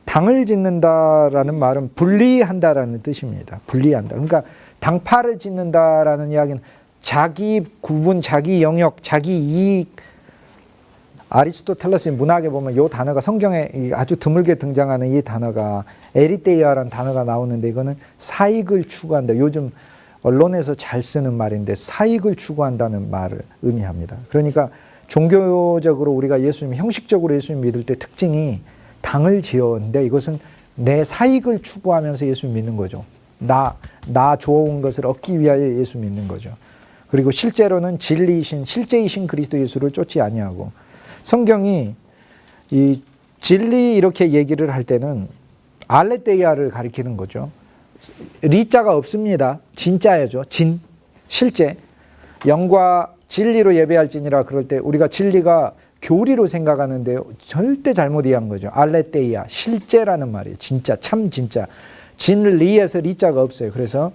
당을 짓는다라는 말은 분리한다라는 뜻입니다. 분리한다. 그러니까 당파를 짓는다라는 이야기는 자기 구분, 자기 영역, 자기 이익. 아리스토텔레스의 문학에 보면 이 단어가 성경에 아주 드물게 등장하는 이 단어가 에리테이아라는 단어가 나오는데, 이거는 사익을 추구한다. 요즘 언론에서 잘 쓰는 말인데 사익을 추구한다는 말을 의미합니다. 그러니까 종교적으로 우리가 예수님, 형식적으로 예수님 믿을 때 특징이 당을 지었는데 이것은 내 사익을 추구하면서 예수 믿는 거죠. 나 좋은 것을 얻기 위하여 예수 믿는 거죠. 그리고 실제로는 진리이신, 실제이신 그리스도 예수를 쫓지 아니하고, 성경이 이 진리 이렇게 얘기를 할 때는 알레테이아를 가리키는 거죠. 리자가 없습니다. 진짜야죠. 실제. 영과 진리로 예배할지니라 그럴 때 우리가 진리가 교리로 생각하는데요. 절대 잘못 이해한 거죠. 알레테이아, 실제라는 말이에요. 진짜, 참 진짜. 진리에서 리자가 없어요. 그래서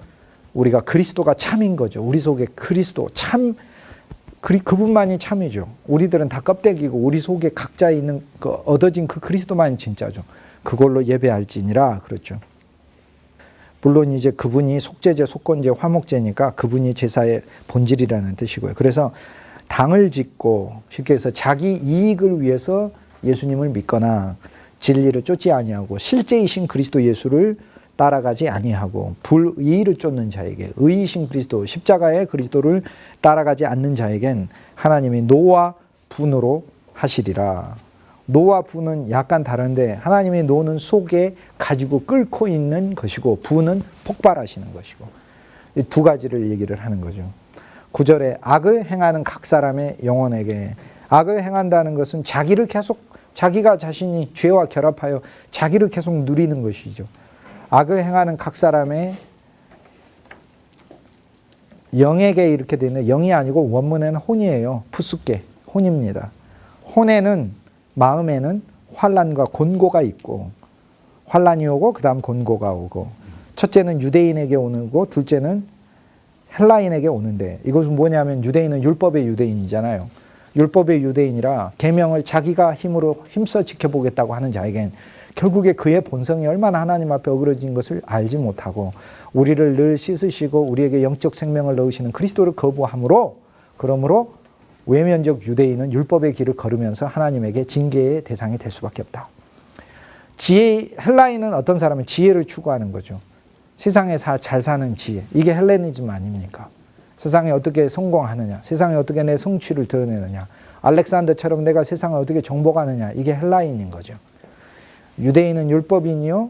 우리가 그리스도가 참인 거죠. 우리 속에 그리스도, 참, 그분만이 참이죠. 우리들은 다 껍데기고 우리 속에 각자 있는 얻어진 그 그리스도만이 진짜죠. 그걸로 예배할지니라 그렇죠. 물론 이제 그분이 속죄제, 속건제, 화목제니까 그분이 제사의 본질이라는 뜻이고요. 그래서 당을 짓고 쉽게 해서 자기 이익을 위해서 예수님을 믿거나 진리를 쫓지 아니하고 실제이신 그리스도 예수를 따라가지 아니하고 불의를 쫓는 자에게, 의이신 그리스도, 십자가의 그리스도를 따라가지 않는 자에겐 하나님이 노와 분으로 하시리라. 노와 부는 약간 다른데 하나님의 노는 속에 가지고 끓고 있는 것이고 부는 폭발하시는 것이고 이 두 가지를 얘기를 하는 거죠. 9절에 악을 행하는 각 사람의 영혼에게 악을 행한다는 것은 자기를 계속 자기가 자신이 죄와 결합하여 자기를 계속 누리는 것이죠. 악을 행하는 각 사람의 영에게 이렇게 되는 영이 아니고 원문에는 혼이에요. 푸수께 혼입니다. 혼에는 마음에는 환난과 곤고가 있고 환난이 오고 그 다음 곤고가 오고 첫째는 유대인에게 오는 거 둘째는 헬라인에게 오는데 이것은 뭐냐면 유대인은 율법의 유대인이잖아요. 율법의 유대인이라 계명을 자기가 힘으로 힘써 지켜보겠다고 하는 자에겐 결국에 그의 본성이 얼마나 하나님 앞에 어그러진 것을 알지 못하고 우리를 늘 씻으시고 우리에게 영적 생명을 넣으시는 그리스도를 거부함으로 그러므로 외면적 유대인은 율법의 길을 걸으면서 하나님에게 징계의 대상이 될 수밖에 없다. 헬라인은 어떤 사람은 지혜를 추구하는 거죠. 세상에 잘 사는 지혜. 이게 헬레니즘 아닙니까? 세상에 어떻게 성공하느냐. 세상에 어떻게 내 성취를 드러내느냐. 알렉산더처럼 내가 세상을 어떻게 정복하느냐. 이게 헬라인인 거죠. 유대인은 율법인이요.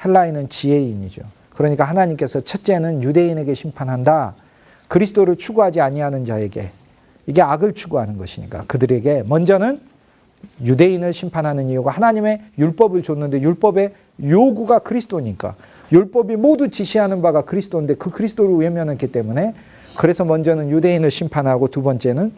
헬라인은 지혜인이죠. 그러니까 하나님께서 첫째는 유대인에게 심판한다. 그리스도를 추구하지 아니하는 자에게. 이게 악을 추구하는 것이니까 그들에게 먼저는 유대인을 심판하는 이유가 하나님의 율법을 줬는데 율법의 요구가 그리스도니까 율법이 모두 지시하는 바가 그리스도인데 그 그리스도를 외면했기 때문에 그래서 먼저는 유대인을 심판하고 두 번째는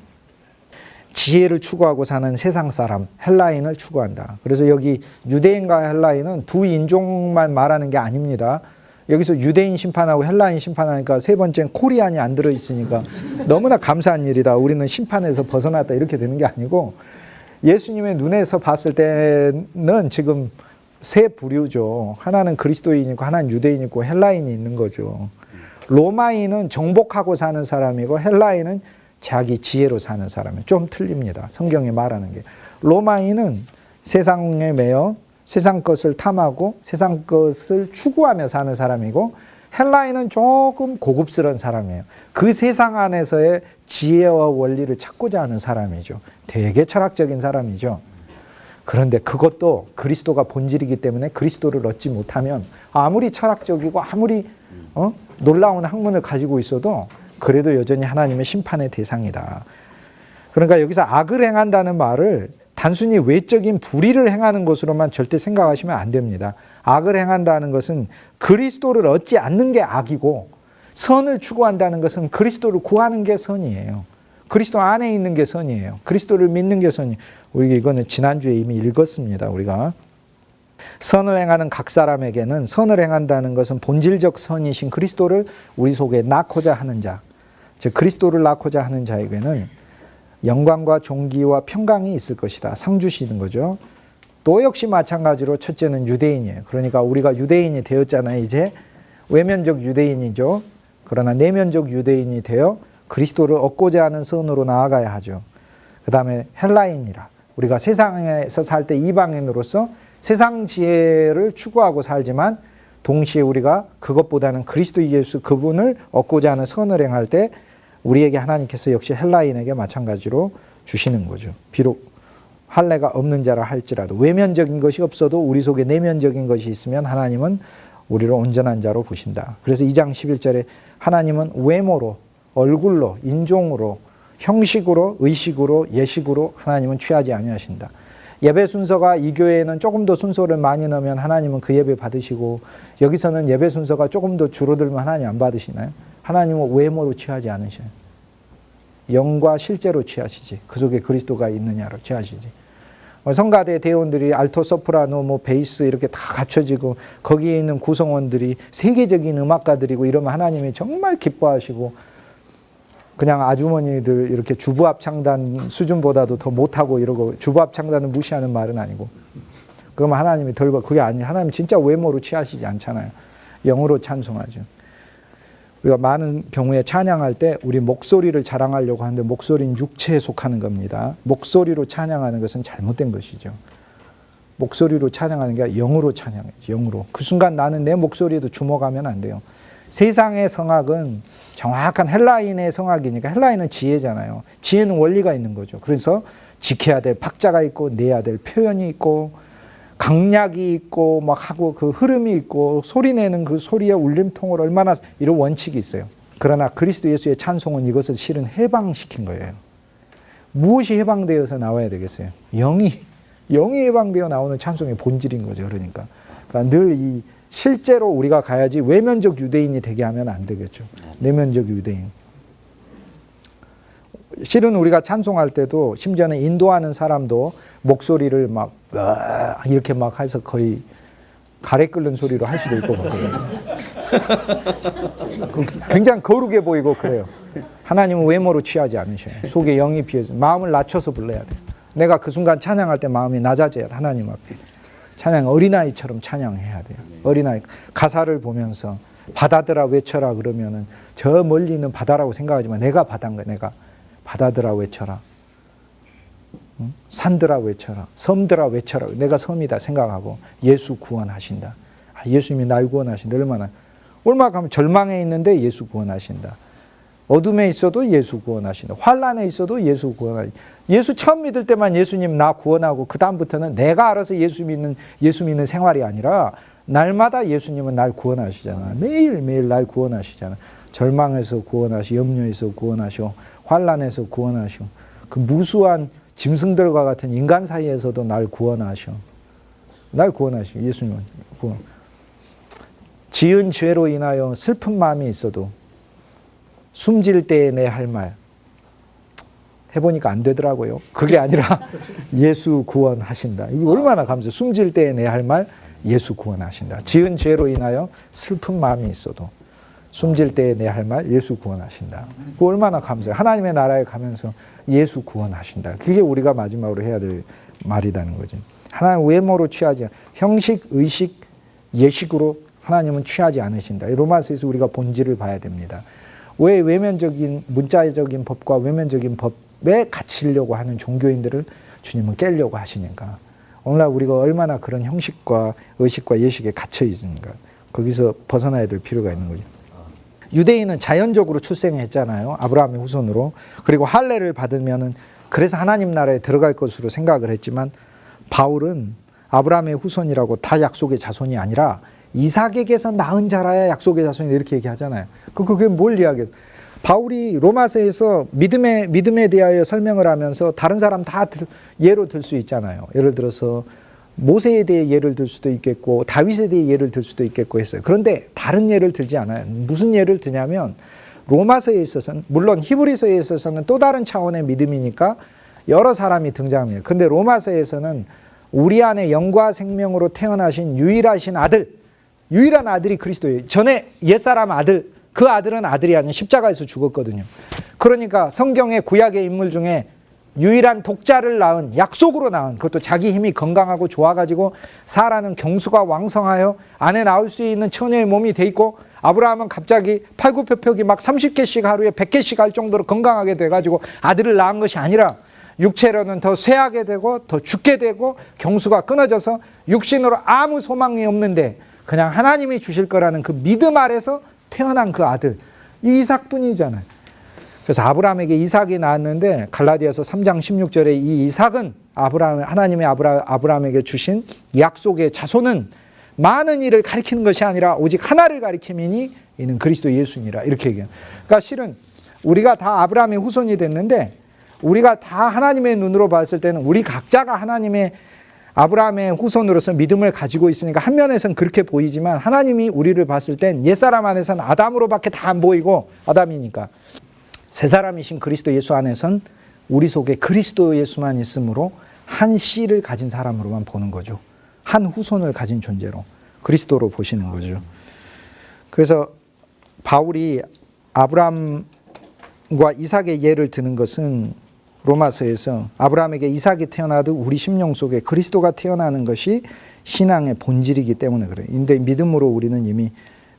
지혜를 추구하고 사는 세상 사람 헬라인을 추구한다. 그래서 여기 유대인과 헬라인은 두 인종만 말하는 게 아닙니다. 여기서 유대인 심판하고 헬라인 심판하니까 세 번째는 코리안이 안 들어있으니까 너무나 감사한 일이다. 우리는 심판에서 벗어났다 이렇게 되는 게 아니고 예수님의 눈에서 봤을 때는 지금 세 부류죠. 하나는 그리스도인이고 하나는 유대인이고 헬라인이 있는 거죠. 로마인은 정복하고 사는 사람이고 헬라인은 자기 지혜로 사는 사람이에요. 좀 틀립니다. 성경이 말하는 게. 로마인은 세상에 매여 세상 것을 탐하고 세상 것을 추구하며 사는 사람이고 헬라인은 조금 고급스러운 사람이에요. 그 세상 안에서의 지혜와 원리를 찾고자 하는 사람이죠. 되게 철학적인 사람이죠. 그런데 그것도 그리스도가 본질이기 때문에 그리스도를 얻지 못하면 아무리 철학적이고 아무리 놀라운 학문을 가지고 있어도 그래도 여전히 하나님의 심판의 대상이다. 그러니까 여기서 악을 행한다는 말을 단순히 외적인 불의를 행하는 것으로만 절대 생각하시면 안 됩니다. 악을 행한다는 것은 그리스도를 얻지 않는 게 악이고 선을 추구한다는 것은 그리스도를 구하는 게 선이에요. 그리스도 안에 있는 게 선이에요. 그리스도를 믿는 게 선이에요. 우리 이거는 지난주에 이미 읽었습니다. 우리가 선을 행하는 각 사람에게는 선을 행한다는 것은 본질적 선이신 그리스도를 우리 속에 낳고자 하는 자, 즉 그리스도를 낳고자 하는 자에게는 영광과 존귀와 평강이 있을 것이다. 상 주시는 거죠. 또 역시 마찬가지로 첫째는 유대인이에요. 그러니까 우리가 유대인이 되었잖아요. 이제 외면적 유대인이죠. 그러나 내면적 유대인이 되어 그리스도를 얻고자 하는 선으로 나아가야 하죠. 그 다음에 헬라인이라 우리가 세상에서 살 때 이방인으로서 세상 지혜를 추구하고 살지만 동시에 우리가 그것보다는 그리스도 예수 그분을 얻고자 하는 선을 행할 때 우리에게 하나님께서 역시 헬라인에게 마찬가지로 주시는 거죠. 비록 할례가 없는 자라 할지라도 외면적인 것이 없어도 우리 속에 내면적인 것이 있으면 하나님은 우리를 온전한 자로 보신다. 그래서 2장 11절에 하나님은 외모로 얼굴로 인종으로 형식으로 의식으로 예식으로 하나님은 취하지 아니하신다. 예배 순서가 이 교회에는 조금 더 순서를 많이 넣으면 하나님은 그 예배 받으시고 여기서는 예배 순서가 조금 더 줄어들면 하나님 안 받으시나요? 하나님은 외모로 취하지 않으셔요. 영과 실제로 취하시지. 그 속에 그리스도가 있느냐로 취하시지. 성가대 대원들이 알토, 소프라노, 베이스 이렇게 다 갖춰지고 거기에 있는 구성원들이 세계적인 음악가들이고 이러면 하나님이 정말 기뻐하시고 그냥 아주머니들 이렇게 주부 합창단 수준보다도 더 못하고 이러고 주부 합창단은 무시하는 말은 아니고 그러면 하나님이 덜 그게 아니에요. 하나님 진짜 외모로 취하시지 않잖아요. 영으로 찬송하죠. 우리가 많은 경우에 찬양할 때 우리 목소리를 자랑하려고 하는데 목소리는 육체에 속하는 겁니다. 목소리로 찬양하는 것은 잘못된 것이죠. 목소리로 찬양하는 게 아니라 영으로 찬양해야지. 영으로. 그 순간 나는 내 목소리에도 주목하면 안 돼요. 세상의 성악은 정확한 헬라인의 성악이니까 헬라인은 지혜잖아요. 지혜는 원리가 있는 거죠. 그래서 지켜야 될 박자가 있고 내야 될 표현이 있고 강약이 있고 막 하고 그 흐름이 있고 소리 내는 그 소리의 울림통을 얼마나 이런 원칙이 있어요. 그러나 그리스도 예수의 찬송은 이것을 실은 해방시킨 거예요. 무엇이 해방되어서 나와야 되겠어요? 영이 해방되어 나오는 찬송의 본질인 거죠. 그러니까 늘 이 실제로 우리가 가야지 외면적 유대인이 되게 하면 안 되겠죠. 내면적 유대인. 실은 우리가 찬송할 때도 심지어는 인도하는 사람도 목소리를 막 이렇게 막 해서 거의 가래 끓는 소리로 할 수도 있고 굉장히 거룩해 보이고 그래요. 하나님은 외모로 취하지 않으셔요. 속에 영이 비어서 마음을 낮춰서 불러야 돼요. 내가 그 순간 찬양할 때 마음이 낮아져야 돼. 하나님 앞에 찬양 어린아이처럼 찬양해야 돼요. 어린아이 가사를 보면서 바다들아 외쳐라 그러면은 저 멀리 있는 바다라고 생각하지만 내가 바다인 거야. 내가 바다들아 외쳐라. 산들아 외쳐라. 섬들아 외쳐라. 내가 섬이다 생각하고 예수 구원하신다. 예수님이 날 구원하신다. 얼마나 가면 절망에 있는데 예수 구원하신다. 어둠에 있어도 예수 구원하신다. 환난에 있어도 예수 구원하신다. 예수 처음 믿을 때만 예수님 나 구원하고 그 다음부터는 내가 알아서 예수 믿는 생활이 아니라 날마다 예수님은 날 구원하시잖아. 매일매일 날 구원하시잖아. 절망에서 구원하시고 염려에서 구원하시고 환난에서 구원하시고 그 무수한 짐승들과 같은 인간 사이에서도 날 구원하셔. 날 구원하시고 예수님은 구원. 지은 죄로 인하여 슬픈 마음이 있어도 숨질 때에 내 할 말 해보니까 안 되더라고요. 그게 아니라 예수 구원하신다. 이게 얼마나 감사해요. 숨질 때에 내 할 말 예수 구원하신다. 지은 죄로 인하여 슬픈 마음이 있어도 숨질 때에 내 할 말 예수 구원하신다. 그 얼마나 감사해요. 하나님의 나라에 가면서 예수 구원하신다. 그게 우리가 마지막으로 해야 될 말이라는 거죠. 하나님 외모로 취하지 형식, 의식, 예식으로 하나님은 취하지 않으신다. 로마서에서 우리가 본질을 봐야 됩니다. 왜 외면적인 문자적인 법과 외면적인 법에 갇히려고 하는 종교인들을 주님은 깨려고 하시니까. 오늘날 우리가 얼마나 그런 형식과 의식과 예식에 갇혀 있습니까? 거기서 벗어나야 될 필요가 있는 거죠. 유대인은 자연적으로 출생했잖아요. 아브라함의 후손으로. 그리고 할례를 받으면은 그래서 하나님 나라에 들어갈 것으로 생각을 했지만 바울은 아브라함의 후손이라고 다 약속의 자손이 아니라 이삭에게서 낳은 자라야 약속의 자손이 이렇게 얘기하잖아요. 그게 뭘 이야기해요? 바울이 로마서에서 믿음에 대하여 설명을 하면서 다른 사람 다 예로 들 수 있잖아요. 예를 들어서 모세에 대해 예를 들 수도 있겠고 다윗에 대해 예를 들 수도 있겠고 했어요. 그런데 다른 예를 들지 않아요. 무슨 예를 드냐면 로마서에 있어서는 물론 히브리서에 있어서는 또 다른 차원의 믿음이니까 여러 사람이 등장해요. 그런데 로마서에서는 우리 안에 영과 생명으로 태어나신 유일한 아들이 그리스도예요. 전에 옛사람 아들, 그 아들은 아들이 아닌 십자가에서 죽었거든요. 그러니까 성경의 구약의 인물 중에 유일한 독자를 낳은, 약속으로 낳은, 그것도 자기 힘이 건강하고 좋아가지고 사라는 경수가 왕성하여 안에 낳을 수 있는 처녀의 몸이 돼 있고 아브라함은 갑자기 팔굽혀펴기 막 30개씩 하루에 100개씩 할 정도로 건강하게 돼가지고 아들을 낳은 것이 아니라 육체로는 더 쇠하게 되고 더 죽게 되고 경수가 끊어져서 육신으로 아무 소망이 없는데 그냥 하나님이 주실 거라는 그 믿음 아래서 태어난 그 아들, 이 이삭뿐이잖아요. 그래서 아브라함에게 이삭이 나왔는데 갈라디아서 3장 16절에 이 이삭은 하나님의 아브라함에게 주신 약속의 자손은 많은 일을 가리키는 것이 아니라 오직 하나를 가리킴이니 이는 그리스도 예수니라 이렇게 얘기해요. 그러니까 실은 우리가 다 아브라함의 후손이 됐는데 우리가 다 하나님의 눈으로 봤을 때는 우리 각자가 아브라함의 후손으로서 믿음을 가지고 있으니까 한 면에서는 그렇게 보이지만 하나님이 우리를 봤을 땐 옛사람 안에서는 아담으로밖에 다 안 보이고 아담이니까 새 사람이신 그리스도 예수 안에선 우리 속에 그리스도 예수만 있으므로 한 씨를 가진 사람으로만 보는 거죠. 한 후손을 가진 존재로 그리스도로 보시는 거죠. 그래서 바울이 아브라함과 이삭의 예를 드는 것은 로마서에서 아브라함에게 이삭이 태어나도 우리 심령 속에 그리스도가 태어나는 것이 신앙의 본질이기 때문에 그래요. 근데 믿음으로 우리는 이미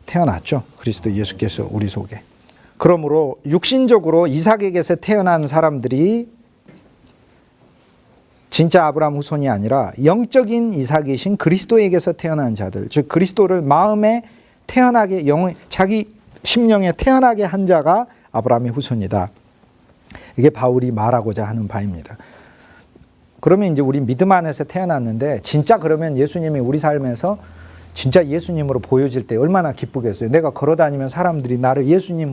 태어났죠. 그리스도 예수께서 우리 속에. 그러므로 육신적으로 이삭에게서 태어난 사람들이 진짜 아브라함 후손이 아니라 영적인 이삭이신 그리스도에게서 태어난 자들, 즉 그리스도를 마음에 태어나게 자기 심령에 태어나게 한 자가 아브라함의 후손이다. 이게 바울이 말하고자 하는 바입니다. 그러면 이제 우리 믿음 안에서 태어났는데 진짜 그러면 예수님이 우리 삶에서 진짜 예수님으로 보여질 때 얼마나 기쁘겠어요. 내가 걸어다니면 사람들이 나를 예수님,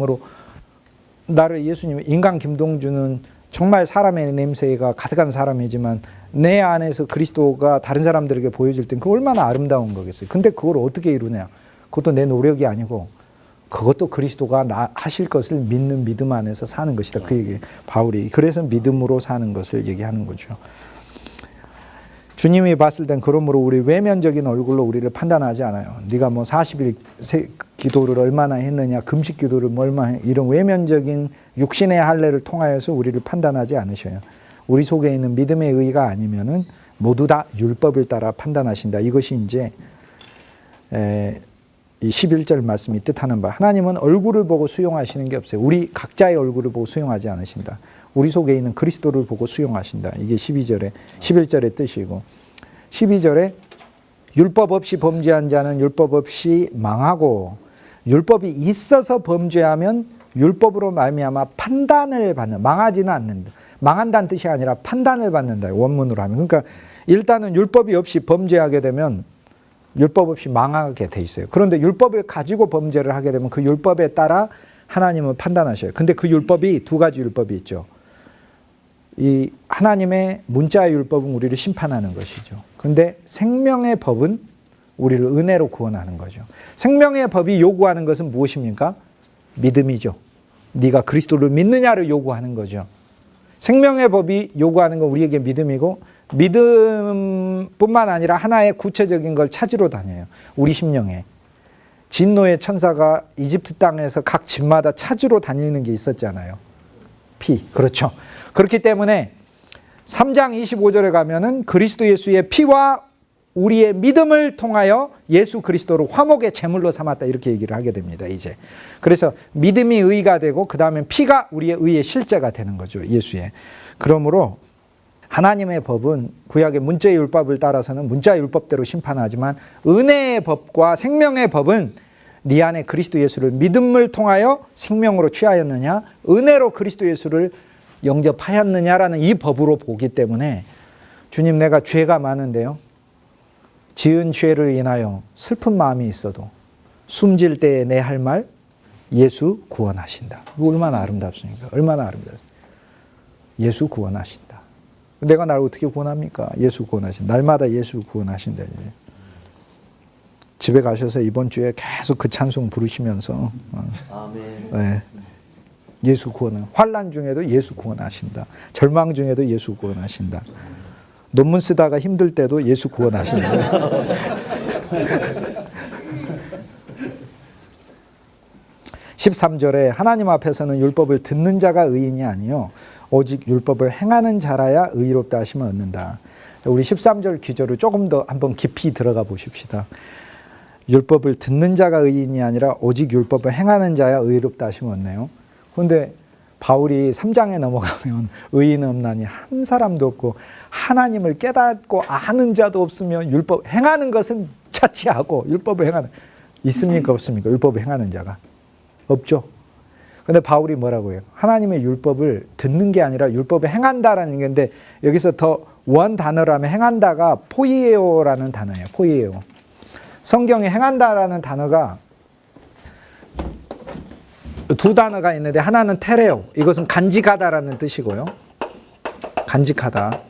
인간 김동주는 정말 사람의 냄새가 가득한 사람이지만 내 안에서 그리스도가 다른 사람들에게 보여질 땐 그 얼마나 아름다운 거겠어요. 근데 그걸 어떻게 이루냐. 그것도 내 노력이 아니고 그것도 그리스도가 하실 것을 믿는 믿음 안에서 사는 것이다. 그 얘기 바울이. 그래서 믿음으로 사는 것을 얘기하는 거죠. 주님이 봤을 땐 그러므로 우리 외면적인 얼굴로 우리를 판단하지 않아요. 네가 뭐 40일 기도를 얼마나 했느냐, 금식 기도를 얼마나 이런 외면적인 육신의 할례를 통하여서 우리를 판단하지 않으셔요. 우리 속에 있는 믿음의 의가 아니면은 모두 다 율법을 따라 판단하신다. 이것이 이제 이 11절 말씀이 뜻하는 바. 하나님은 얼굴을 보고 수용하시는 게 없어요. 우리 각자의 얼굴을 보고 수용하지 않으신다. 우리 속에 있는 그리스도를 보고 수용하신다. 이게 11절의 뜻이고 12절에 율법 없이 범죄한 자는 율법 없이 망하고 율법이 있어서 범죄하면 율법으로 말미암아 판단을 받는, 망하지는 않는다. 망한다는 뜻이 아니라 판단을 받는다. 원문으로 하면. 그러니까 일단은 율법이 없이 범죄하게 되면 율법 없이 망하게 돼 있어요. 그런데 율법을 가지고 범죄를 하게 되면 그 율법에 따라 하나님은 판단하셔요. 근데 그 율법이 두 가지 율법이 있죠. 이 하나님의 문자의 율법은 우리를 심판하는 것이죠. 그런데 생명의 법은 우리를 은혜로 구원하는 거죠. 생명의 법이 요구하는 것은 무엇입니까? 믿음이죠. 네가 그리스도를 믿느냐를 요구하는 거죠. 생명의 법이 요구하는 건 우리에게 믿음이고 믿음뿐만 아니라 하나의 구체적인 걸 찾으러 다녀요. 우리 심령에. 진노의 천사가 이집트 땅에서 각 집마다 찾으러 다니는 게 있었잖아요. 피. 그렇죠. 그렇기 때문에 3장 25절에 가면은 그리스도 예수의 피와 우리의 믿음을 통하여 예수 그리스도를 화목의 제물로 삼았다. 이렇게 얘기를 하게 됩니다. 이제. 그래서 믿음이 의가 되고 그 다음에 피가 우리의 의의 실제가 되는 거죠. 예수의. 그러므로 하나님의 법은 구약의 문자의 율법을 따라서는 문자 율법대로 심판하지만 은혜의 법과 생명의 법은 네 안에 그리스도 예수를 믿음을 통하여 생명으로 취하였느냐, 은혜로 그리스도 예수를 영접하였느냐라는 이 법으로 보기 때문에 주님 내가 죄가 많은데요. 지은 죄를 인하여 슬픈 마음이 있어도 숨질 때에 내 할 말 예수 구원하신다. 이거 얼마나 아름답습니까? 얼마나 아름답습니까? 예수 구원하신다. 내가 날 어떻게 구원합니까? 예수 구원하신다. 날마다 예수 구원하신다. 집에 가셔서 이번 주에 계속 그 찬송 부르시면서 아멘. 네. 예수 구원은 환난 중에도 예수 구원하신다. 절망 중에도 예수 구원하신다. 논문 쓰다가 힘들 때도 예수 구원하신다. 13절에 하나님 앞에서는 율법을 듣는 자가 의인이 아니요 오직 율법을 행하는 자라야 의롭다 하심을 얻는다. 우리 13절 기절을 조금 더 한번 깊이 들어가 보십시다. 율법을 듣는 자가 의인이 아니라 오직 율법을 행하는 자야 의롭다 하심을 얻네요. 그런데 바울이 3장에 넘어가면 의인 없나니 한 사람도 없고 하나님을 깨닫고 아는 자도 없으며 율법 행하는 것은 차치하고 율법을 행하는 있습니까 없습니까? 율법을 행하는 자가 없죠. 근데 바울이 뭐라고 해요? 하나님의 율법을 듣는 게 아니라 율법을 행한다라는 건데 여기서 더 원 단어라면 행한다가 포이에오라는 단어예요. 포이에오. 성경에 행한다라는 단어가 두 단어가 있는데 하나는 테레오. 이것은 간직하다라는 뜻이고요. 간직하다.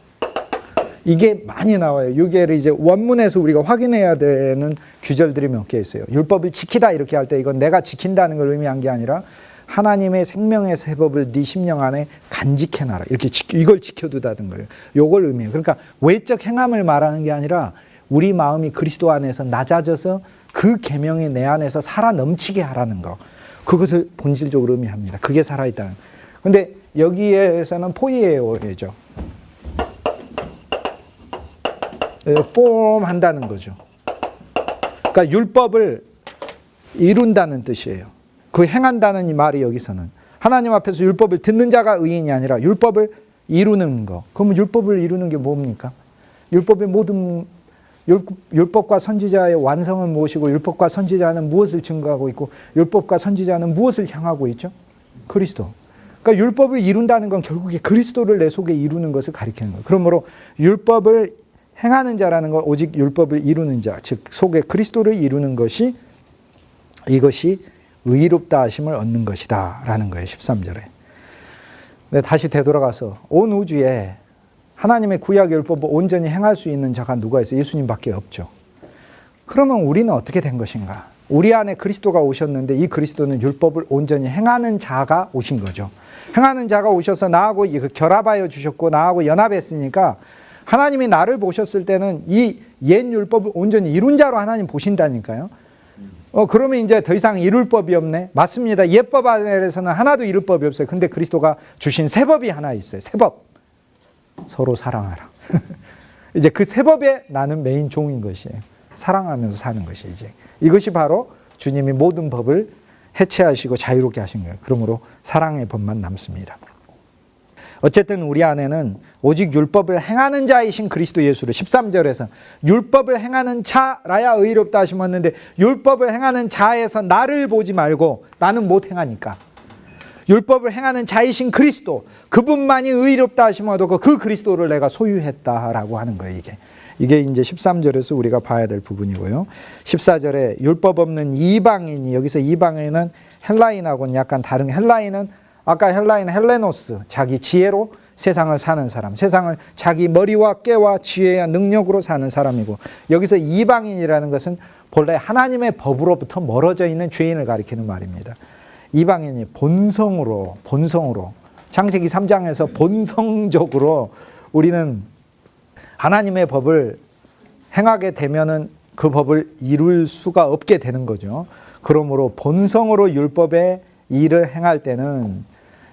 이게 많이 나와요. 이게 이제 원문에서 우리가 확인해야 되는 규절들이 몇 개 있어요. 율법을 지키다 이렇게 할 때 이건 내가 지킨다는 걸 의미한 게 아니라 하나님의 생명의 세법을 네 심령 안에 간직해놔라. 이렇게 이걸 지켜두다는 거예요. 이걸 의미해요. 그러니까 외적 행함을 말하는 게 아니라 우리 마음이 그리스도 안에서 낮아져서 그 계명이 내 안에서 살아 넘치게 하라는 거. 그것을 본질적으로 의미합니다. 그게 살아있다는. 근데 여기에서는 포이에오죠. 폼 한다는 거죠. 그러니까 율법을 이룬다는 뜻이에요. 그 행한다는 이 말이 여기서는 하나님 앞에서 율법을 듣는 자가 의인이 아니라 율법을 이루는 거. 그러면 율법을 이루는 게 뭡니까? 율법의 모든 율법과 선지자의 완성은 무엇이고 율법과 선지자는 무엇을 증거하고 있고 율법과 선지자는 무엇을 향하고 있죠? 그리스도. 그러니까 율법을 이룬다는 건 결국에 그리스도를 내 속에 이루는 것을 가리키는 거예요. 그러므로 율법을 행하는 자라는 건 오직 율법을 이루는 자, 즉 속에 그리스도를 이루는 것이 이것이 의롭다 하심을 얻는 것이다 라는 거예요. 13절에. 네, 다시 되돌아가서 온 우주에 하나님의 구약 율법을 온전히 행할 수 있는 자가 누가 있어요? 예수님밖에 없죠. 그러면 우리는 어떻게 된 것인가? 우리 안에 그리스도가 오셨는데 이 그리스도는 율법을 온전히 행하는 자가 오신 거죠. 행하는 자가 오셔서 나하고 결합하여 주셨고 나하고 연합했으니까 하나님이 나를 보셨을 때는 이 옛 율법을 온전히 이룬 자로 하나님 보신다니까요. 그러면 이제 더 이상 이룰 법이 없네. 맞습니다. 옛법 안에서는 하나도 이룰 법이 없어요. 근데 그리스도가 주신 새 법이 하나 있어요. 새 법. 서로 사랑하라. 이제 그 새 법에 나는 메인 종인 것이에요. 사랑하면서 사는 것이 이제. 이것이 바로 주님이 모든 법을 해체하시고 자유롭게 하신 거예요. 그러므로 사랑의 법만 남습니다. 어쨌든 우리 안에는 오직 율법을 행하는 자이신 그리스도 예수를 13절에서 율법을 행하는 자라야 의롭다 하심었는데 율법을 행하는 자에서 나를 보지 말고 나는 못 행하니까 율법을 행하는 자이신 그리스도 그분만이 의롭다 하심을 얻고 그 그리스도를 내가 소유했다라고 하는 거예요. 이게 이제 13절에서 우리가 봐야 될 부분이고요. 14절에 율법 없는 이방인이 여기서 이방인은 헬라인하고는 약간 다른 헬라인은 아까 헬라인은 헬레노스 자기 지혜로 세상을 사는 사람 세상을 자기 머리와 깨와 지혜와 능력으로 사는 사람이고 여기서 이방인이라는 것은 본래 하나님의 법으로부터 멀어져 있는 죄인을 가리키는 말입니다. 이방인이 본성으로 창세기 3장에서 본성적으로 우리는 하나님의 법을 행하게 되면은 그 법을 이룰 수가 없게 되는 거죠. 그러므로 본성으로 율법의 일을 행할 때는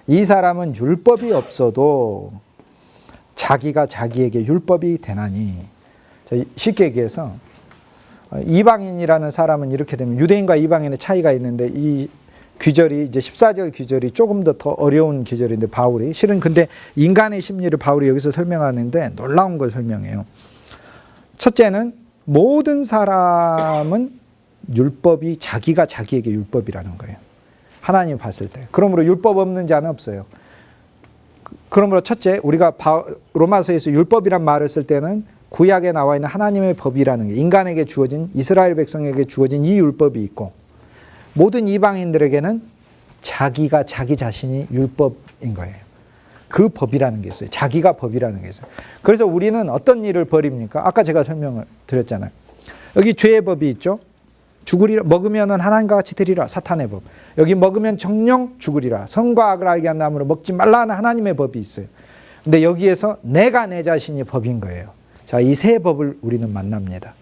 이 사람은 율법이 없어도 자기가 자기에게 율법이 되나니 쉽게 얘기해서 이방인이라는 사람은 이렇게 되면 유대인과 이방인의 차이가 있는데 이 귀절이 이제 14절 귀절이 조금 더 어려운 귀절인데 바울이 실은 근데 인간의 심리를 바울이 여기서 설명하는데 놀라운 걸 설명해요. 첫째는 모든 사람은 율법이 자기가 자기에게 율법이라는 거예요. 하나님이 봤을 때. 그러므로 율법 없는 자는 없어요. 그러므로 첫째 우리가 로마서에서 율법이란 말을 쓸 때는 구약에 나와 있는 하나님의 법이라는 게 인간에게 주어진 이스라엘 백성에게 주어진 이 율법이 있고 모든 이방인들에게는 자기가 자기 자신이 율법인 거예요. 그 법이라는 게 있어요. 자기가 법이라는 게 있어요. 그래서 우리는 어떤 일을 벌입니까? 아까 제가 설명을 드렸잖아요. 여기 죄의 법이 있죠. 죽으리라 먹으면은 하나님과 같이 되리라 사탄의 법. 여기 먹으면 정령 죽으리라 선과 악을 알게 한 나무로 먹지 말라는 하나님의 법이 있어요. 근데 여기에서 내가 내 자신이 법인 거예요. 자, 이 세 법을 우리는 만납니다.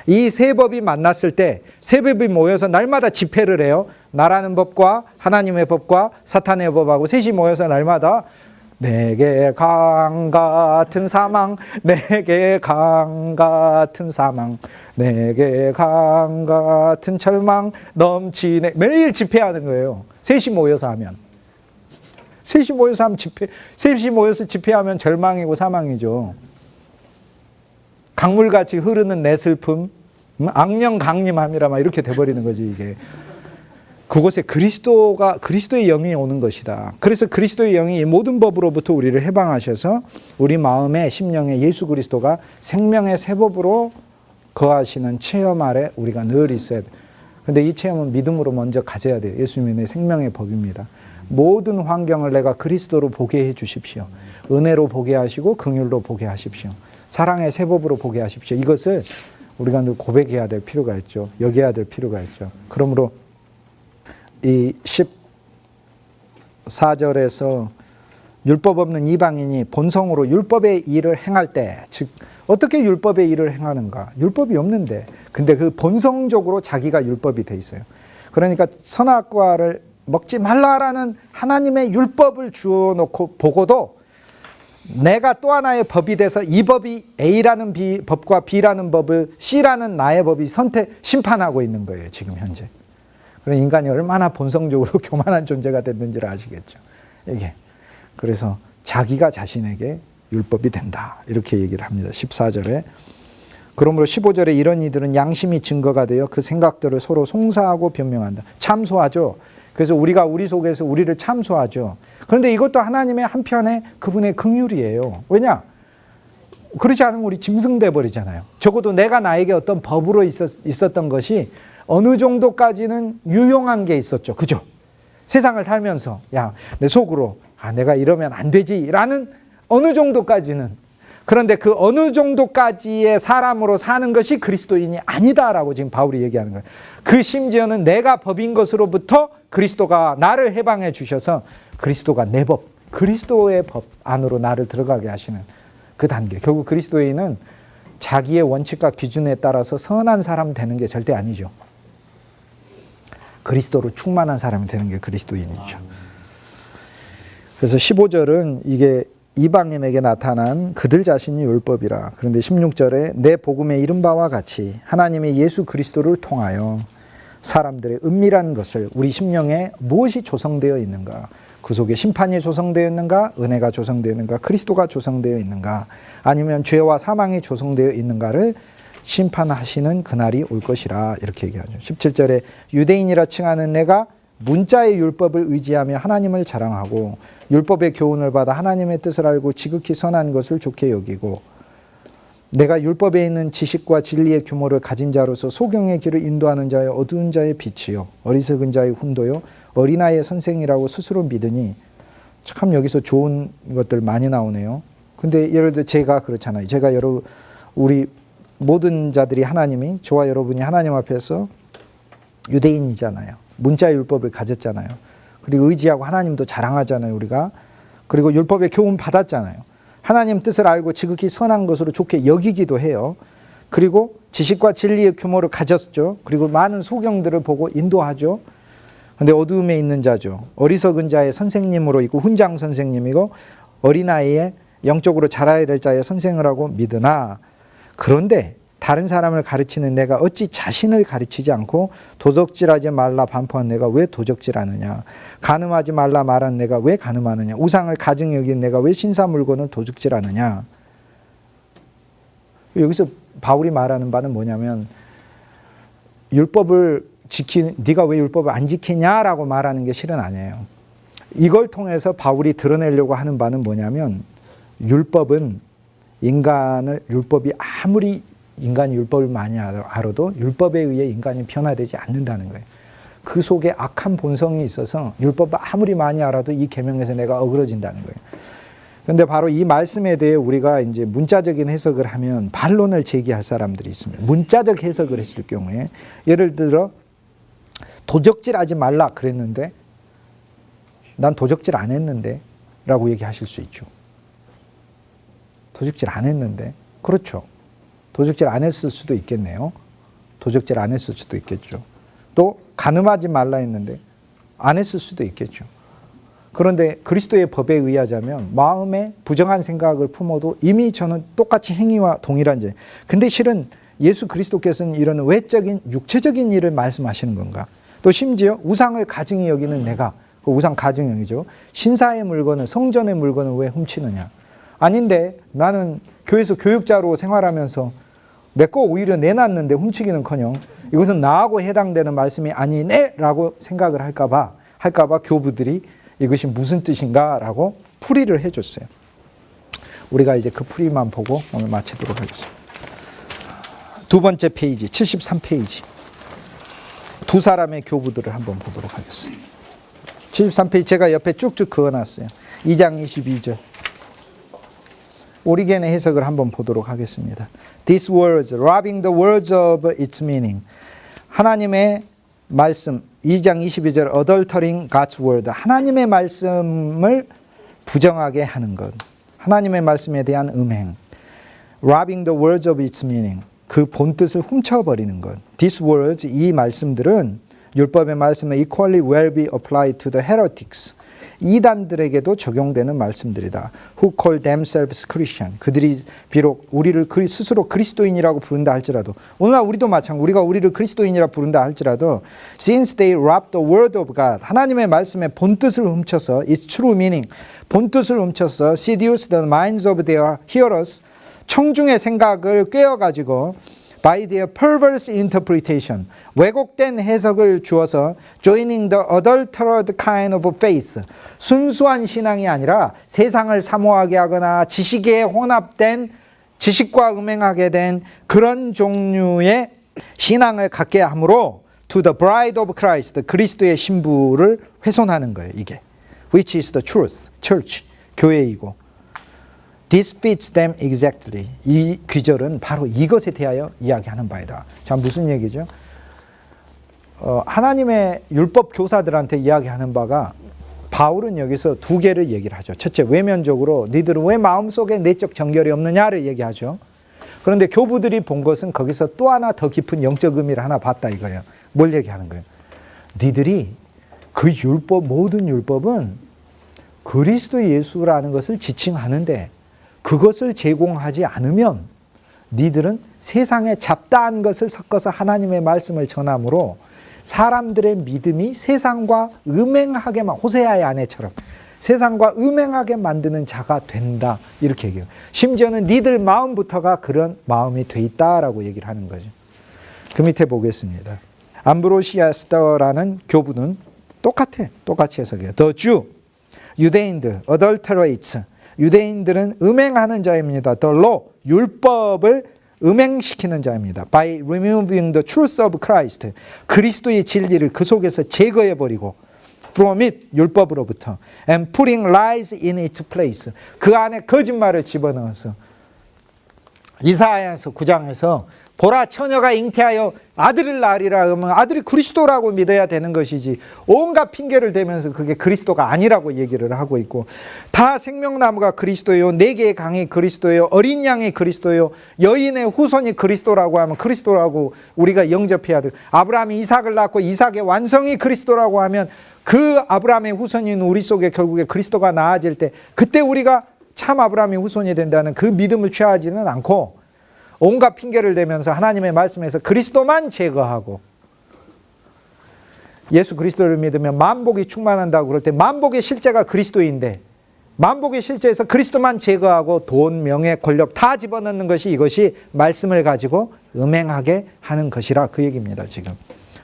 이 세 법이 만났을 때 세 법이 모여서 날마다 집회를 해요. 나라는 법과 하나님의 법과 사탄의 법하고 셋이 모여서 날마다 내게 강 같은 사망 내게 강 같은 사망 내게 강 같은 절망 넘치네 매일 집회하는 거예요. 셋이 모여서 하면 셋이 모여서 하면 셋이 모여서 집회하면 절망이고 사망이죠. 강물같이 흐르는 내 슬픔 악령 강림함이라 막 이렇게 돼버리는 거지 이게. 그곳에 그리스도의 영이 오는 것이다. 그래서 그리스도의 영이 모든 법으로부터 우리를 해방하셔서 우리 마음에 심령에 예수 그리스도가 생명의 새 법으로 거하시는 체험 아래 우리가 늘 있어야 돼. 근데 이 체험은 믿음으로 먼저 가져야 돼요. 예수님이 내 생명의 법입니다. 모든 환경을 내가 그리스도로 보게 해 주십시오. 은혜로 보게 하시고 긍휼로 보게 하십시오. 사랑의 새 법으로 보게 하십시오. 이것을 우리가 늘 고백해야 될 필요가 있죠. 여겨야 될 필요가 있죠. 그러므로 이 14절에서 율법 없는 이방인이 본성으로 율법의 일을 행할 때, 즉 어떻게 율법의 일을 행하는가? 율법이 없는데, 근데 그 본성적으로 자기가 율법이 돼 있어요. 그러니까 선악과를 먹지 말라라는 하나님의 율법을 주어놓고 보고도 내가 또 하나의 법이 돼서 이 법이 A라는 법과 B라는 법을 C라는 나의 법이 심판하고 있는 거예요. 지금 현재. 그런 인간이 얼마나 본성적으로 교만한 존재가 됐는지를 아시겠죠. 이게. 그래서 자기가 자신에게 율법이 된다. 이렇게 얘기를 합니다. 14절에. 그러므로 15절에 이런 이들은 양심이 증거가 되어 그 생각들을 서로 송사하고 변명한다. 참소하죠. 그래서 우리가 우리 속에서 우리를 참소하죠. 그런데 이것도 하나님의 한편의 그분의 긍휼이에요. 왜냐? 그렇지 않으면 우리 짐승돼 버리잖아요. 적어도 내가 나에게 어떤 법으로 있었던 것이 어느 정도까지는 유용한 게 있었죠. 그죠? 세상을 살면서 야, 내 속으로 내가 이러면 안 되지라는 어느 정도까지는. 그런데 그 어느 정도까지의 사람으로 사는 것이 그리스도인이 아니다라고 지금 바울이 얘기하는 거예요. 그 심지어는 내가 법인 것으로부터 그리스도가 나를 해방해 주셔서 그리스도가 내 법, 그리스도의 법 안으로 나를 들어가게 하시는 그 단계. 결국 그리스도인은 자기의 원칙과 기준에 따라서 선한 사람 되는 게 절대 아니죠. 그리스도로 충만한 사람이 되는 게 그리스도인이죠. 그래서 15절은 이게 이방인에게 나타난 그들 자신이 율법이라. 그런데 16절에 내 복음에 이른 바와 같이 하나님의 예수 그리스도를 통하여 사람들의 은밀한 것을 우리 심령에 무엇이 조성되어 있는가, 그 속에 심판이 조성되어 있는가, 은혜가 조성되어 있는가, 그리스도가 조성되어 있는가, 아니면 죄와 사망이 조성되어 있는가를 심판하시는 그날이 올 것이라 이렇게 얘기하죠. 17절에 유대인이라 칭하는 내가 문자의 율법을 의지하며 하나님을 자랑하고 율법의 교훈을 받아 하나님의 뜻을 알고 지극히 선한 것을 좋게 여기고 내가 율법에 있는 지식과 진리의 규모를 가진 자로서 소경의 길을 인도하는 자의 어두운 자의 빛이요 어리석은 자의 훈도요 어린아이의 선생이라고 스스로 믿으니. 참 여기서 좋은 것들 많이 나오네요. 근데 예를 들어 제가 그렇잖아요. 제가 우리 모든 자들이 하나님이, 저와 여러분이 하나님 앞에서 유대인이잖아요. 문자 율법을 가졌잖아요. 그리고 의지하고 하나님도 자랑하잖아요, 우리가. 그리고 율법의 교훈 받았잖아요. 하나님 뜻을 알고 지극히 선한 것으로 좋게 여기기도 해요. 그리고 지식과 진리의 규모를 가졌죠. 그리고 많은 소경들을 보고 인도하죠. 근데 어두움에 있는 자죠. 어리석은 자의 선생님으로 있고 훈장 선생님이고 어린아이의 영적으로 자라야 될 자의 선생을 하고 믿으나, 그런데 다른 사람을 가르치는 내가 어찌 자신을 가르치지 않고 도적질하지 말라 반포한 내가 왜 도적질하느냐, 간음하지 말라 말한 내가 왜 간음하느냐, 우상을 가증히 여긴 내가 왜 신사 물건을 도둑질하느냐. 여기서 바울이 말하는 바는 뭐냐면 율법을 네가 왜 율법을 안 지키냐라고 말하는 게 실은 아니에요. 이걸 통해서 바울이 드러내려고 하는 바는 뭐냐면 율법이 아무리 인간이 율법을 많이 알아도 율법에 의해 인간이 변화되지 않는다는 거예요. 그 속에 악한 본성이 있어서 율법을 아무리 많이 알아도 이 계명에서 내가 어그러진다는 거예요. 그런데 바로 이 말씀에 대해 우리가 이제 문자적인 해석을 하면 반론을 제기할 사람들이 있습니다. 문자적 해석을 했을 경우에 예를 들어 도적질하지 말라 그랬는데 난 도적질 안 했는데 라고 얘기하실 수 있죠. 도적질 안 했는데. 그렇죠. 도적질 안 했을 수도 있겠네요. 도적질 안 했을 수도 있겠죠. 또 간음하지 말라 했는데 안 했을 수도 있겠죠. 그런데 그리스도의 법에 의하자면 마음에 부정한 생각을 품어도 이미 저는 똑같이 행위와 동일한 죄. 근데 실은 예수 그리스도께서는 이런 외적인 육체적인 일을 말씀하시는 건가? 또 심지어 우상을 가증히 여기는 내가, 그 우상 가증형이죠. 신사의 물건을, 성전의 물건을 왜 훔치느냐? 아닌데 나는 교회에서 교육자로 생활하면서 내 거 오히려 내놨는데 훔치기는커녕 이것은 나하고 해당되는 말씀이 아니네 라고 생각을 할까봐 교부들이 이것이 무슨 뜻인가 라고 풀이를 해줬어요. 우리가 이제 그 풀이만 보고 오늘 마치도록 하겠습니다. 두 번째 페이지 73페이지 두 사람의 교부들을 한번 보도록 하겠습니다. 73페이지 제가 옆에 쭉쭉 그어놨어요. 2장 22절 오리겐의 해석을 한번 보도록 하겠습니다. These words, robbing the words of its meaning. 하나님의 말씀 2장 22절 adultering God's word. 하나님의 말씀을 부정하게 하는 것. 하나님의 말씀에 대한 음행. Robbing the words of its meaning. 그 본뜻을 훔쳐버리는 것. These words, 이 말씀들은 율법의 말씀은 equally will be applied to the heretics. 이단들에게도 적용되는 말씀들이다. Who call themselves Christian. 그들이 비록 우리를 스스로 그리스도인이라고 부른다 할지라도, 오늘날 우리도 마찬가지, 우리가 우리를 그리스도인이라 부른다 할지라도, since they robbed the word of God, 하나님의 말씀의 본뜻을 훔쳐서, its true meaning, 본뜻을 훔쳐서, seduce the minds of their hearers, 청중의 생각을 꿰어가지고 by their perverse interpretation, 왜곡된 해석을 주어서 joining the adulterated kind of faith, 순수한 신앙이 아니라 세상을 사모하게 하거나 지식에 혼합된, 지식과 음행하게 된 그런 종류의 신앙을 갖게 함으로 to the bride of Christ, 그리스도의 신부를 훼손하는 거예요. 이게 which is the truth, church, 교회이고 This fits them exactly. 이 귀절은 바로 이것에 대하여 이야기하는 바이다. 자, 무슨 얘기죠? 하나님의 율법 교사들한테 이야기하는 바가 바울은 여기서 두 개를 얘기를 하죠. 첫째, 외면적으로 니들은 왜 마음속에 내적 정결이 없느냐를 얘기하죠. 그런데 교부들이 본 것은 거기서 또 하나 더 깊은 영적 의미를 하나 봤다 이거예요. 뭘 얘기하는 거예요? 니들이 그 율법, 모든 율법은 그리스도 예수라는 것을 지칭하는데 그것을 제공하지 않으면 니들은 세상에 잡다한 것을 섞어서 하나님의 말씀을 전함으로 사람들의 믿음이 세상과 음행하게만, 호세아의 아내처럼 세상과 음행하게 만드는 자가 된다 이렇게 얘기해요. 심지어는 니들 마음부터가 그런 마음이 돼 있다라고 얘기를 하는 거죠. 그 밑에 보겠습니다. 암브로시아스터라는 교부는 똑같이 해석해요. The Jew, 유대인들, adulterates, 유대인들은 음행하는 자입니다. The law, 율법을 음행시키는 자입니다. By removing the truth of Christ, 그리스도의 진리를 그 속에서 제거해버리고 from it, 율법으로부터 and putting lies in its place, 그 안에 거짓말을 집어넣어서 이사야서 9장에서 보라 처녀가 잉태하여 아들을 낳으리라 하면 아들이 그리스도라고 믿어야 되는 것이지 온갖 핑계를 대면서 그게 그리스도가 아니라고 얘기를 하고 있고 다 생명나무가 그리스도요, 네 개의 강이 그리스도요, 어린 양이 그리스도요, 여인의 후손이 그리스도라고 하면 그리스도라고 우리가 영접해야 돼. 아브라함이 이삭을 낳고 이삭의 완성이 그리스도라고 하면 그 아브라함의 후손인 우리 속에 결국에 그리스도가 나아질 때 그때 우리가 참 아브라함의 후손이 된다는 그 믿음을 취하지는 않고 온갖 핑계를 대면서 하나님의 말씀에서 그리스도만 제거하고 예수 그리스도를 믿으면 만복이 충만한다고 그럴 때 만복의 실제가 그리스도인데 만복의 실제에서 그리스도만 제거하고 돈, 명예, 권력 다 집어넣는 것이 이것이 말씀을 가지고 음행하게 하는 것이라 그 얘기입니다. 지금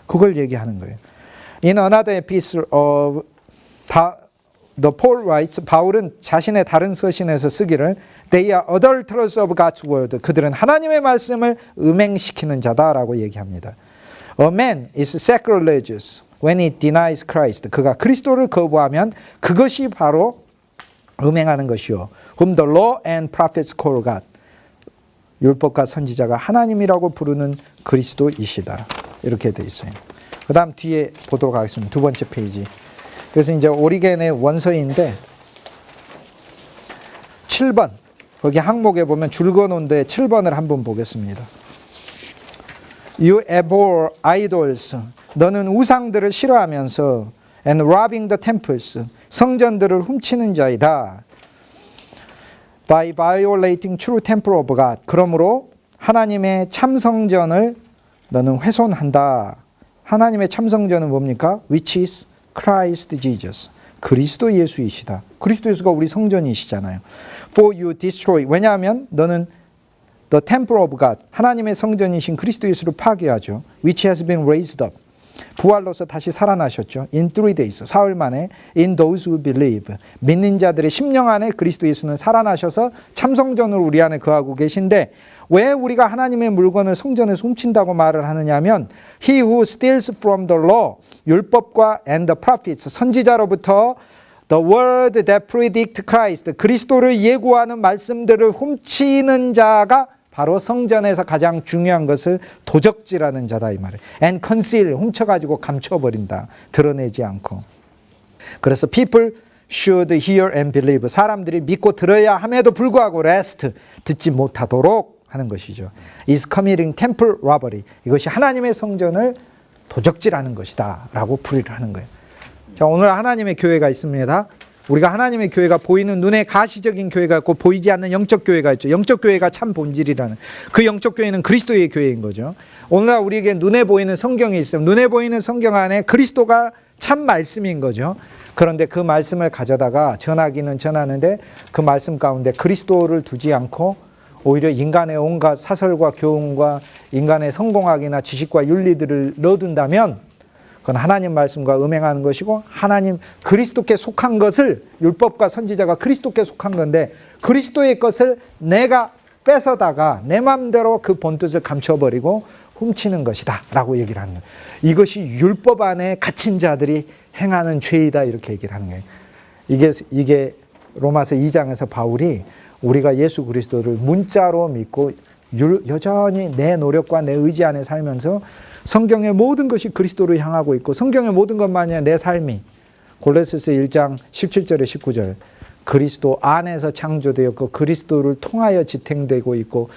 그걸 얘기하는 거예요. In another epistle of the Paul writes, 바울은 자신의 다른 서신에서 쓰기를 They are adulterers of God's word. 그들은 하나님의 말씀을 음행시키는 자다라고 얘기합니다. A man is sacrilegious when he denies Christ. 그가 그리스도를 거부하면 그것이 바로 음행하는 것이요. Whom the law and prophets call God. 율법과 선지자가 하나님이라고 부르는 그리스도이시다. 이렇게 돼 있어요. 그 다음 뒤에 보도록 하겠습니다. 두 번째 페이지. 그래서 이제 오리겐의 원서인데 7번 거기 항목에 보면 줄거놓은 데 7번을 한번 보겠습니다. You abhor idols. 너는 우상들을 싫어하면서 and robbing the temples. 성전들을 훔치는 자이다. By violating true temple of God. 그러므로 하나님의 참성전을 너는 훼손한다. 하나님의 참성전은 뭡니까? Which is Christ Jesus. 그리스도 예수이시다. 그리스도 예수가 우리 성전이시잖아요. For you destroy. 왜냐하면 너는 the temple of God. 하나님의 성전이신 그리스도 예수를 파괴하죠. Which has been raised up. 부활로서 다시 살아나셨죠. In 3 days. 사흘 만에 in those who believe. 믿는 자들의 심령 안에 그리스도 예수는 살아나셔서 참성전으로 우리 안에 거하고 계신데 왜 우리가 하나님의 물건을 성전에서 훔친다고 말을 하느냐 하면 He who steals from the law, 율법과 and the prophets, 선지자로부터 the word that predict Christ, 그리스도를 예고하는 말씀들을 훔치는 자가 바로 성전에서 가장 중요한 것을 도적질하는 자다 이 말이에요. And conceal, 훔쳐가지고 감춰버린다. 드러내지 않고. 그래서 people should hear and believe. 사람들이 믿고 들어야 함에도 불구하고 rest, 듣지 못하도록 하는 것이죠. is committing temple robbery. 이것이 하나님의 성전을 도적질하는 것이다 라고 풀이를 하는 거예요. 자, 오늘 하나님의 교회가 있습니다. 우리가 하나님의 교회가 보이는 눈에 가시적인 교회가 있고 보이지 않는 영적 교회가 있죠. 영적 교회가 참 본질이라는 그 영적 교회는 그리스도의 교회인 거죠. 오늘날 우리에게 눈에 보이는 성경이 있으면 눈에 보이는 성경 안에 그리스도가 참 말씀인 거죠. 그런데 그 말씀을 가져다가 전하기는 전하는데 그 말씀 가운데 그리스도를 두지 않고 오히려 인간의 온갖 사설과 교훈과 인간의 성공학이나 지식과 윤리들을 넣어둔다면 그건 하나님 말씀과 음행하는 것이고 하나님 그리스도께 속한 것을 율법과 선지자가 그리스도께 속한 건데 그리스도의 것을 내가 뺏어다가 내 마음대로 그 본뜻을 감춰버리고 훔치는 것이다 라고 얘기를 하는 거예요. 이것이 율법 안에 갇힌 자들이 행하는 죄이다 이렇게 얘기를 하는 거예요. 이게 로마서 2장에서 바울이 우리가 예수 그리스도를 문자로 믿고 여전히 내 노력과 내 의지 안에 살면서 성경의 모든 것이 그리스도로 향하고 있고 성경의 모든 것만이 내 삶이 골로새서 1장 17절에 19절 그리스도 안에서 창조되었고 그리스도를 통하여 지탱되고 있고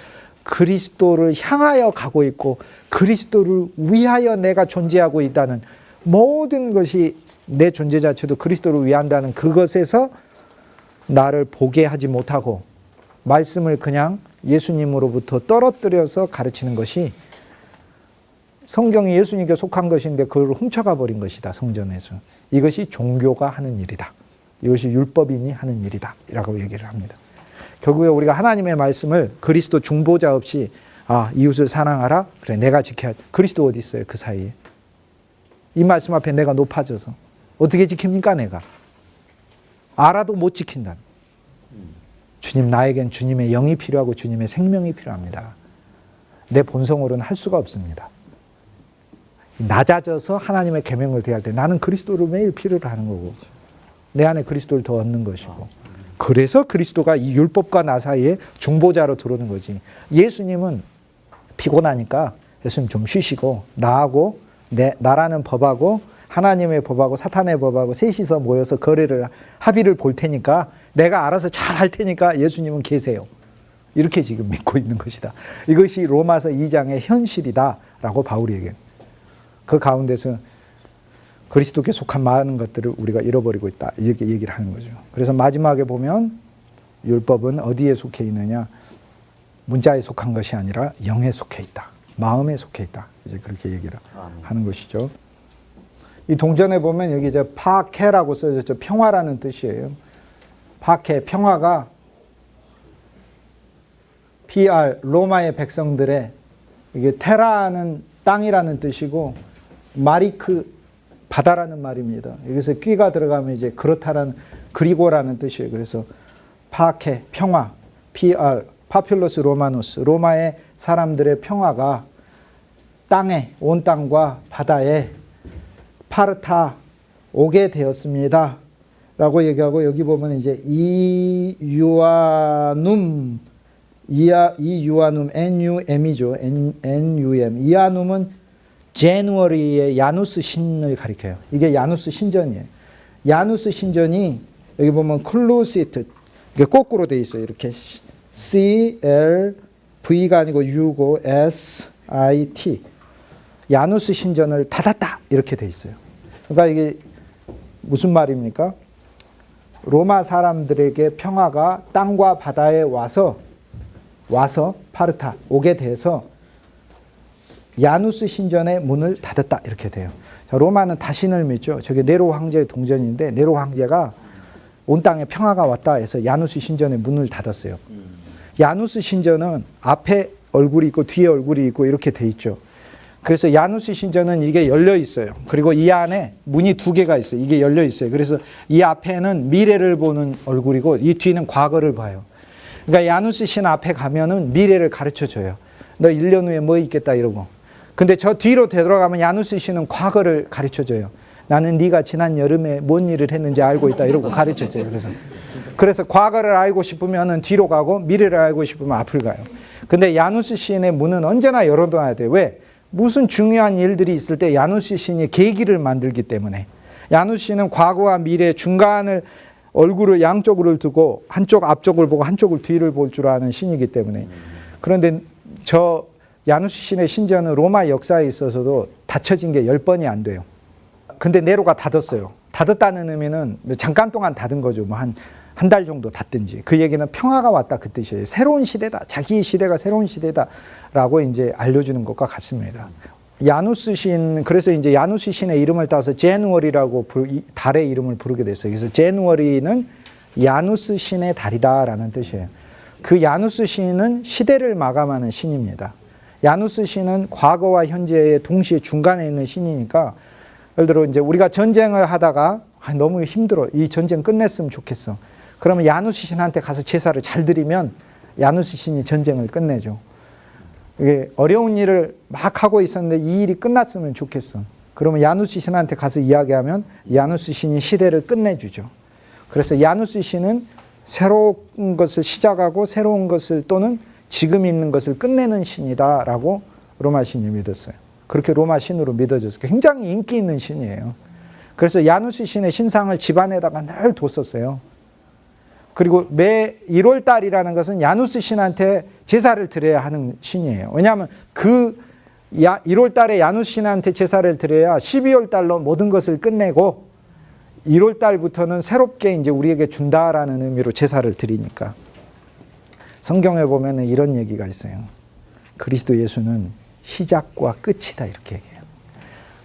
그리스도를 향하여 가고 있고 그리스도를 위하여 내가 존재하고 있다는 모든 것이 내 존재 자체도 그리스도를 위한다는 그것에서 나를 보게 하지 못하고 말씀을 그냥 예수님으로부터 떨어뜨려서 가르치는 것이 성경이 예수님께 속한 것인데 그걸 훔쳐가 버린 것이다. 성전에서. 이것이 종교가 하는 일이다. 이것이 율법인이 하는 일이다. 라고 얘기를 합니다. 결국에 우리가 하나님의 말씀을 그리스도 중보자 없이 이웃을 사랑하라. 그래 내가 지켜야 그리스도 어디 있어요? 그 사이에. 이 말씀 앞에 내가 높아져서 어떻게 지킵니까 내가? 알아도 못 지킨다. 주님 나에겐 주님의 영이 필요하고 주님의 생명이 필요합니다. 내 본성으로는 할 수가 없습니다. 낮아져서 하나님의 계명을 대할 때 나는 그리스도를 매일 필요로 하는 거고 내 안에 그리스도를 더 얻는 것이고 그래서 그리스도가 이 율법과 나 사이에 중보자로 들어오는 거지. 예수님은 피곤하니까 예수님 좀 쉬시고 나하고 나라는 법하고 하나님의 법하고 사탄의 법하고 셋이서 모여서 거래를 합의를 볼 테니까 내가 알아서 잘 할 테니까 예수님은 계세요. 이렇게 지금 믿고 있는 것이다. 이것이 로마서 2장의 현실이다라고 바울이 얘기해요. 그 가운데서 그리스도께 속한 많은 것들을 우리가 잃어버리고 있다. 이렇게 얘기를 하는 거죠. 그래서 마지막에 보면 율법은 어디에 속해 있느냐? 문자에 속한 것이 아니라 영에 속해 있다. 마음에 속해 있다. 이제 그렇게 얘기를 하는 것이죠. 이 동전에 보면 여기 이제 파케라고 써졌죠. 평화라는 뜻이에요. 파케, 평화가 PR, 로마의 백성들의 이게 테라는 땅이라는 뜻이고 마리크 바다라는 말입니다. 여기서 끼가 들어가면 이제 그렇다라는 그리고라는 뜻이에요. 그래서 파케 평화, PR 파퓰러스 로마누스 로마의 사람들의 평화가 땅에 온 땅과 바다에 파르타 오게 되었습니다. 라고 얘기하고 여기 보면 이제 이유아눔 NUM이죠. NUM 이아눔은 제누어리의 야누스 신을 가리켜요. 이게 야누스 신전이에요. 야누스 신전이 여기 보면 클루시트 이게 거꾸로 돼 있어요. 이렇게 CLV가 아니고 U고 SIT 야누스 신전을 닫았다 이렇게 돼 있어요. 그러니까 이게 무슨 말입니까? 로마 사람들에게 평화가 땅과 바다에 와서 파르타 오게 돼서 야누스 신전의 문을 닫았다 이렇게 돼요. 자, 로마는 다신을 믿죠. 저게 네로 황제의 동전인데 네로 황제가 온 땅에 평화가 왔다 해서 야누스 신전의 문을 닫았어요. 야누스 신전은 앞에 얼굴이 있고 뒤에 얼굴이 있고 이렇게 돼 있죠. 그래서 야누스 신전은 이게 열려 있어요. 그리고 이 안에 문이 두 개가 있어요. 이게 열려 있어요. 그래서 이 앞에는 미래를 보는 얼굴이고 이 뒤는 과거를 봐요. 그러니까 야누스 신 앞에 가면은 미래를 가르쳐 줘요. 너 1년 후에 뭐 있겠다 이러고. 근데 저 뒤로 되돌아가면 야누스 씨는 과거를 가르쳐줘요. 나는 네가 지난 여름에 뭔 일을 했는지 알고 있다 이러고 가르쳐줘요. 그래서 과거를 알고 싶으면 뒤로 가고 미래를 알고 싶으면 앞을 가요. 근데 야누스 시인의 문은 언제나 열어둬야 돼요. 왜? 무슨 중요한 일들이 있을 때 야누스 시인이 계기를 만들기 때문에. 야누스 시인은 과거와 미래 중간을 얼굴을 양쪽으로 두고 한쪽 앞쪽을 보고 한쪽을 뒤를 볼 줄 아는 신이기 때문에. 그런데 저 야누스 신의 신전은 로마 역사에 있어서도 닫혀진 게 10번이 안 돼요. 근데 네로가 닫았어요. 닫았다는 의미는 잠깐 동안 닫은 거죠. 뭐 한 달 정도 닫든지. 그 얘기는 평화가 왔다 그 뜻이에요. 새로운 시대다. 자기 시대가 새로운 시대다라고 이제 알려주는 것과 같습니다. 야누스 신, 그래서 이제 야누스 신의 이름을 따서 제누어리라고 달의 이름을 부르게 됐어요. 그래서 제누어리는 야누스 신의 달이다라는 뜻이에요. 그 야누스 시인은 시대를 마감하는 신입니다. 야누스 시인은 과거와 현재의 동시에 중간에 있는 신이니까, 예를 들어 이제 우리가 전쟁을 하다가 너무 힘들어, 이 전쟁 끝냈으면 좋겠어. 그러면 야누스 신한테 가서 제사를 잘 드리면 야누스 신이 전쟁을 끝내죠. 이게 어려운 일을 막 하고 있었는데 이 일이 끝났으면 좋겠어. 그러면 야누스 신한테 가서 이야기하면 야누스 신이 시대를 끝내주죠. 그래서 야누스 신은 새로운 것을 시작하고 새로운 것을 또는 지금 있는 것을 끝내는 신이다라고 로마 신이 믿었어요. 그렇게 로마 신으로 믿어졌어요. 굉장히 인기 있는 신이에요. 그래서 야누스 신의 신상을 집안에다가 늘 뒀었어요. 그리고 매 1월 달이라는 것은 야누스 신한테 제사를 드려야 하는 신이에요. 왜냐하면 그 1월 달에 야누스 신한테 제사를 드려야 12월 달로 모든 것을 끝내고 1월 달부터는 새롭게 이제 우리에게 준다라는 의미로 제사를 드리니까. 성경에 보면 이런 얘기가 있어요. 그리스도 예수는 시작과 끝이다 이렇게 얘기해요.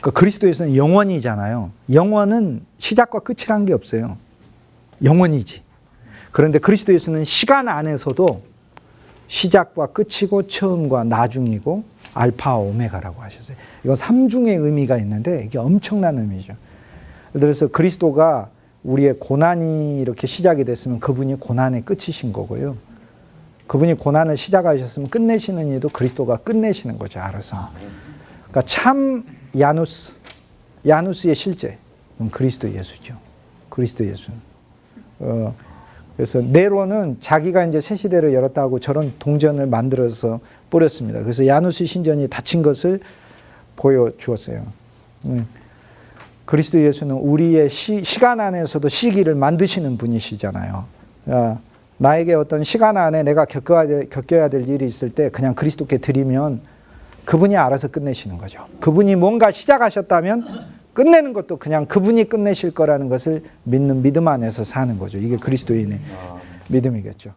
그 그리스도 예수는 영원이잖아요. 영원은 시작과 끝이란 게 없어요. 영원이지. 그런데 그리스도 예수는 시간 안에서도 시작과 끝이고 처음과 나중이고 알파와 오메가라고 하셨어요. 이건 삼중의 의미가 있는데 이게 엄청난 의미죠. 그래서 그리스도가 우리의 고난이 이렇게 시작이 됐으면 그분이 고난의 끝이신 거고요. 그분이 고난을 시작하셨으면 끝내시는 일도 그리스도가 끝내시는 거죠. 알아서. 그러니까 참 야누스의 실제 그리스도 예수죠. 그리스도 예수. 그래서 네로는 자기가 이제 새 시대를 열었다고 저런 동전을 만들어서 뿌렸습니다. 그래서 야누스 신전이 닫힌 것을 보여주었어요. 그리스도 예수는 우리의 시간 안에서도 시기를 만드시는 분이시잖아요. 나에게 어떤 시간 안에 내가 겪어야 될 일이 있을 때 그냥 그리스도께 드리면 그분이 알아서 끝내시는 거죠. 그분이 뭔가 시작하셨다면 끝내는 것도 그냥 그분이 끝내실 거라는 것을 믿는 믿음 안에서 사는 거죠. 이게 그리스도인의 믿음이겠죠.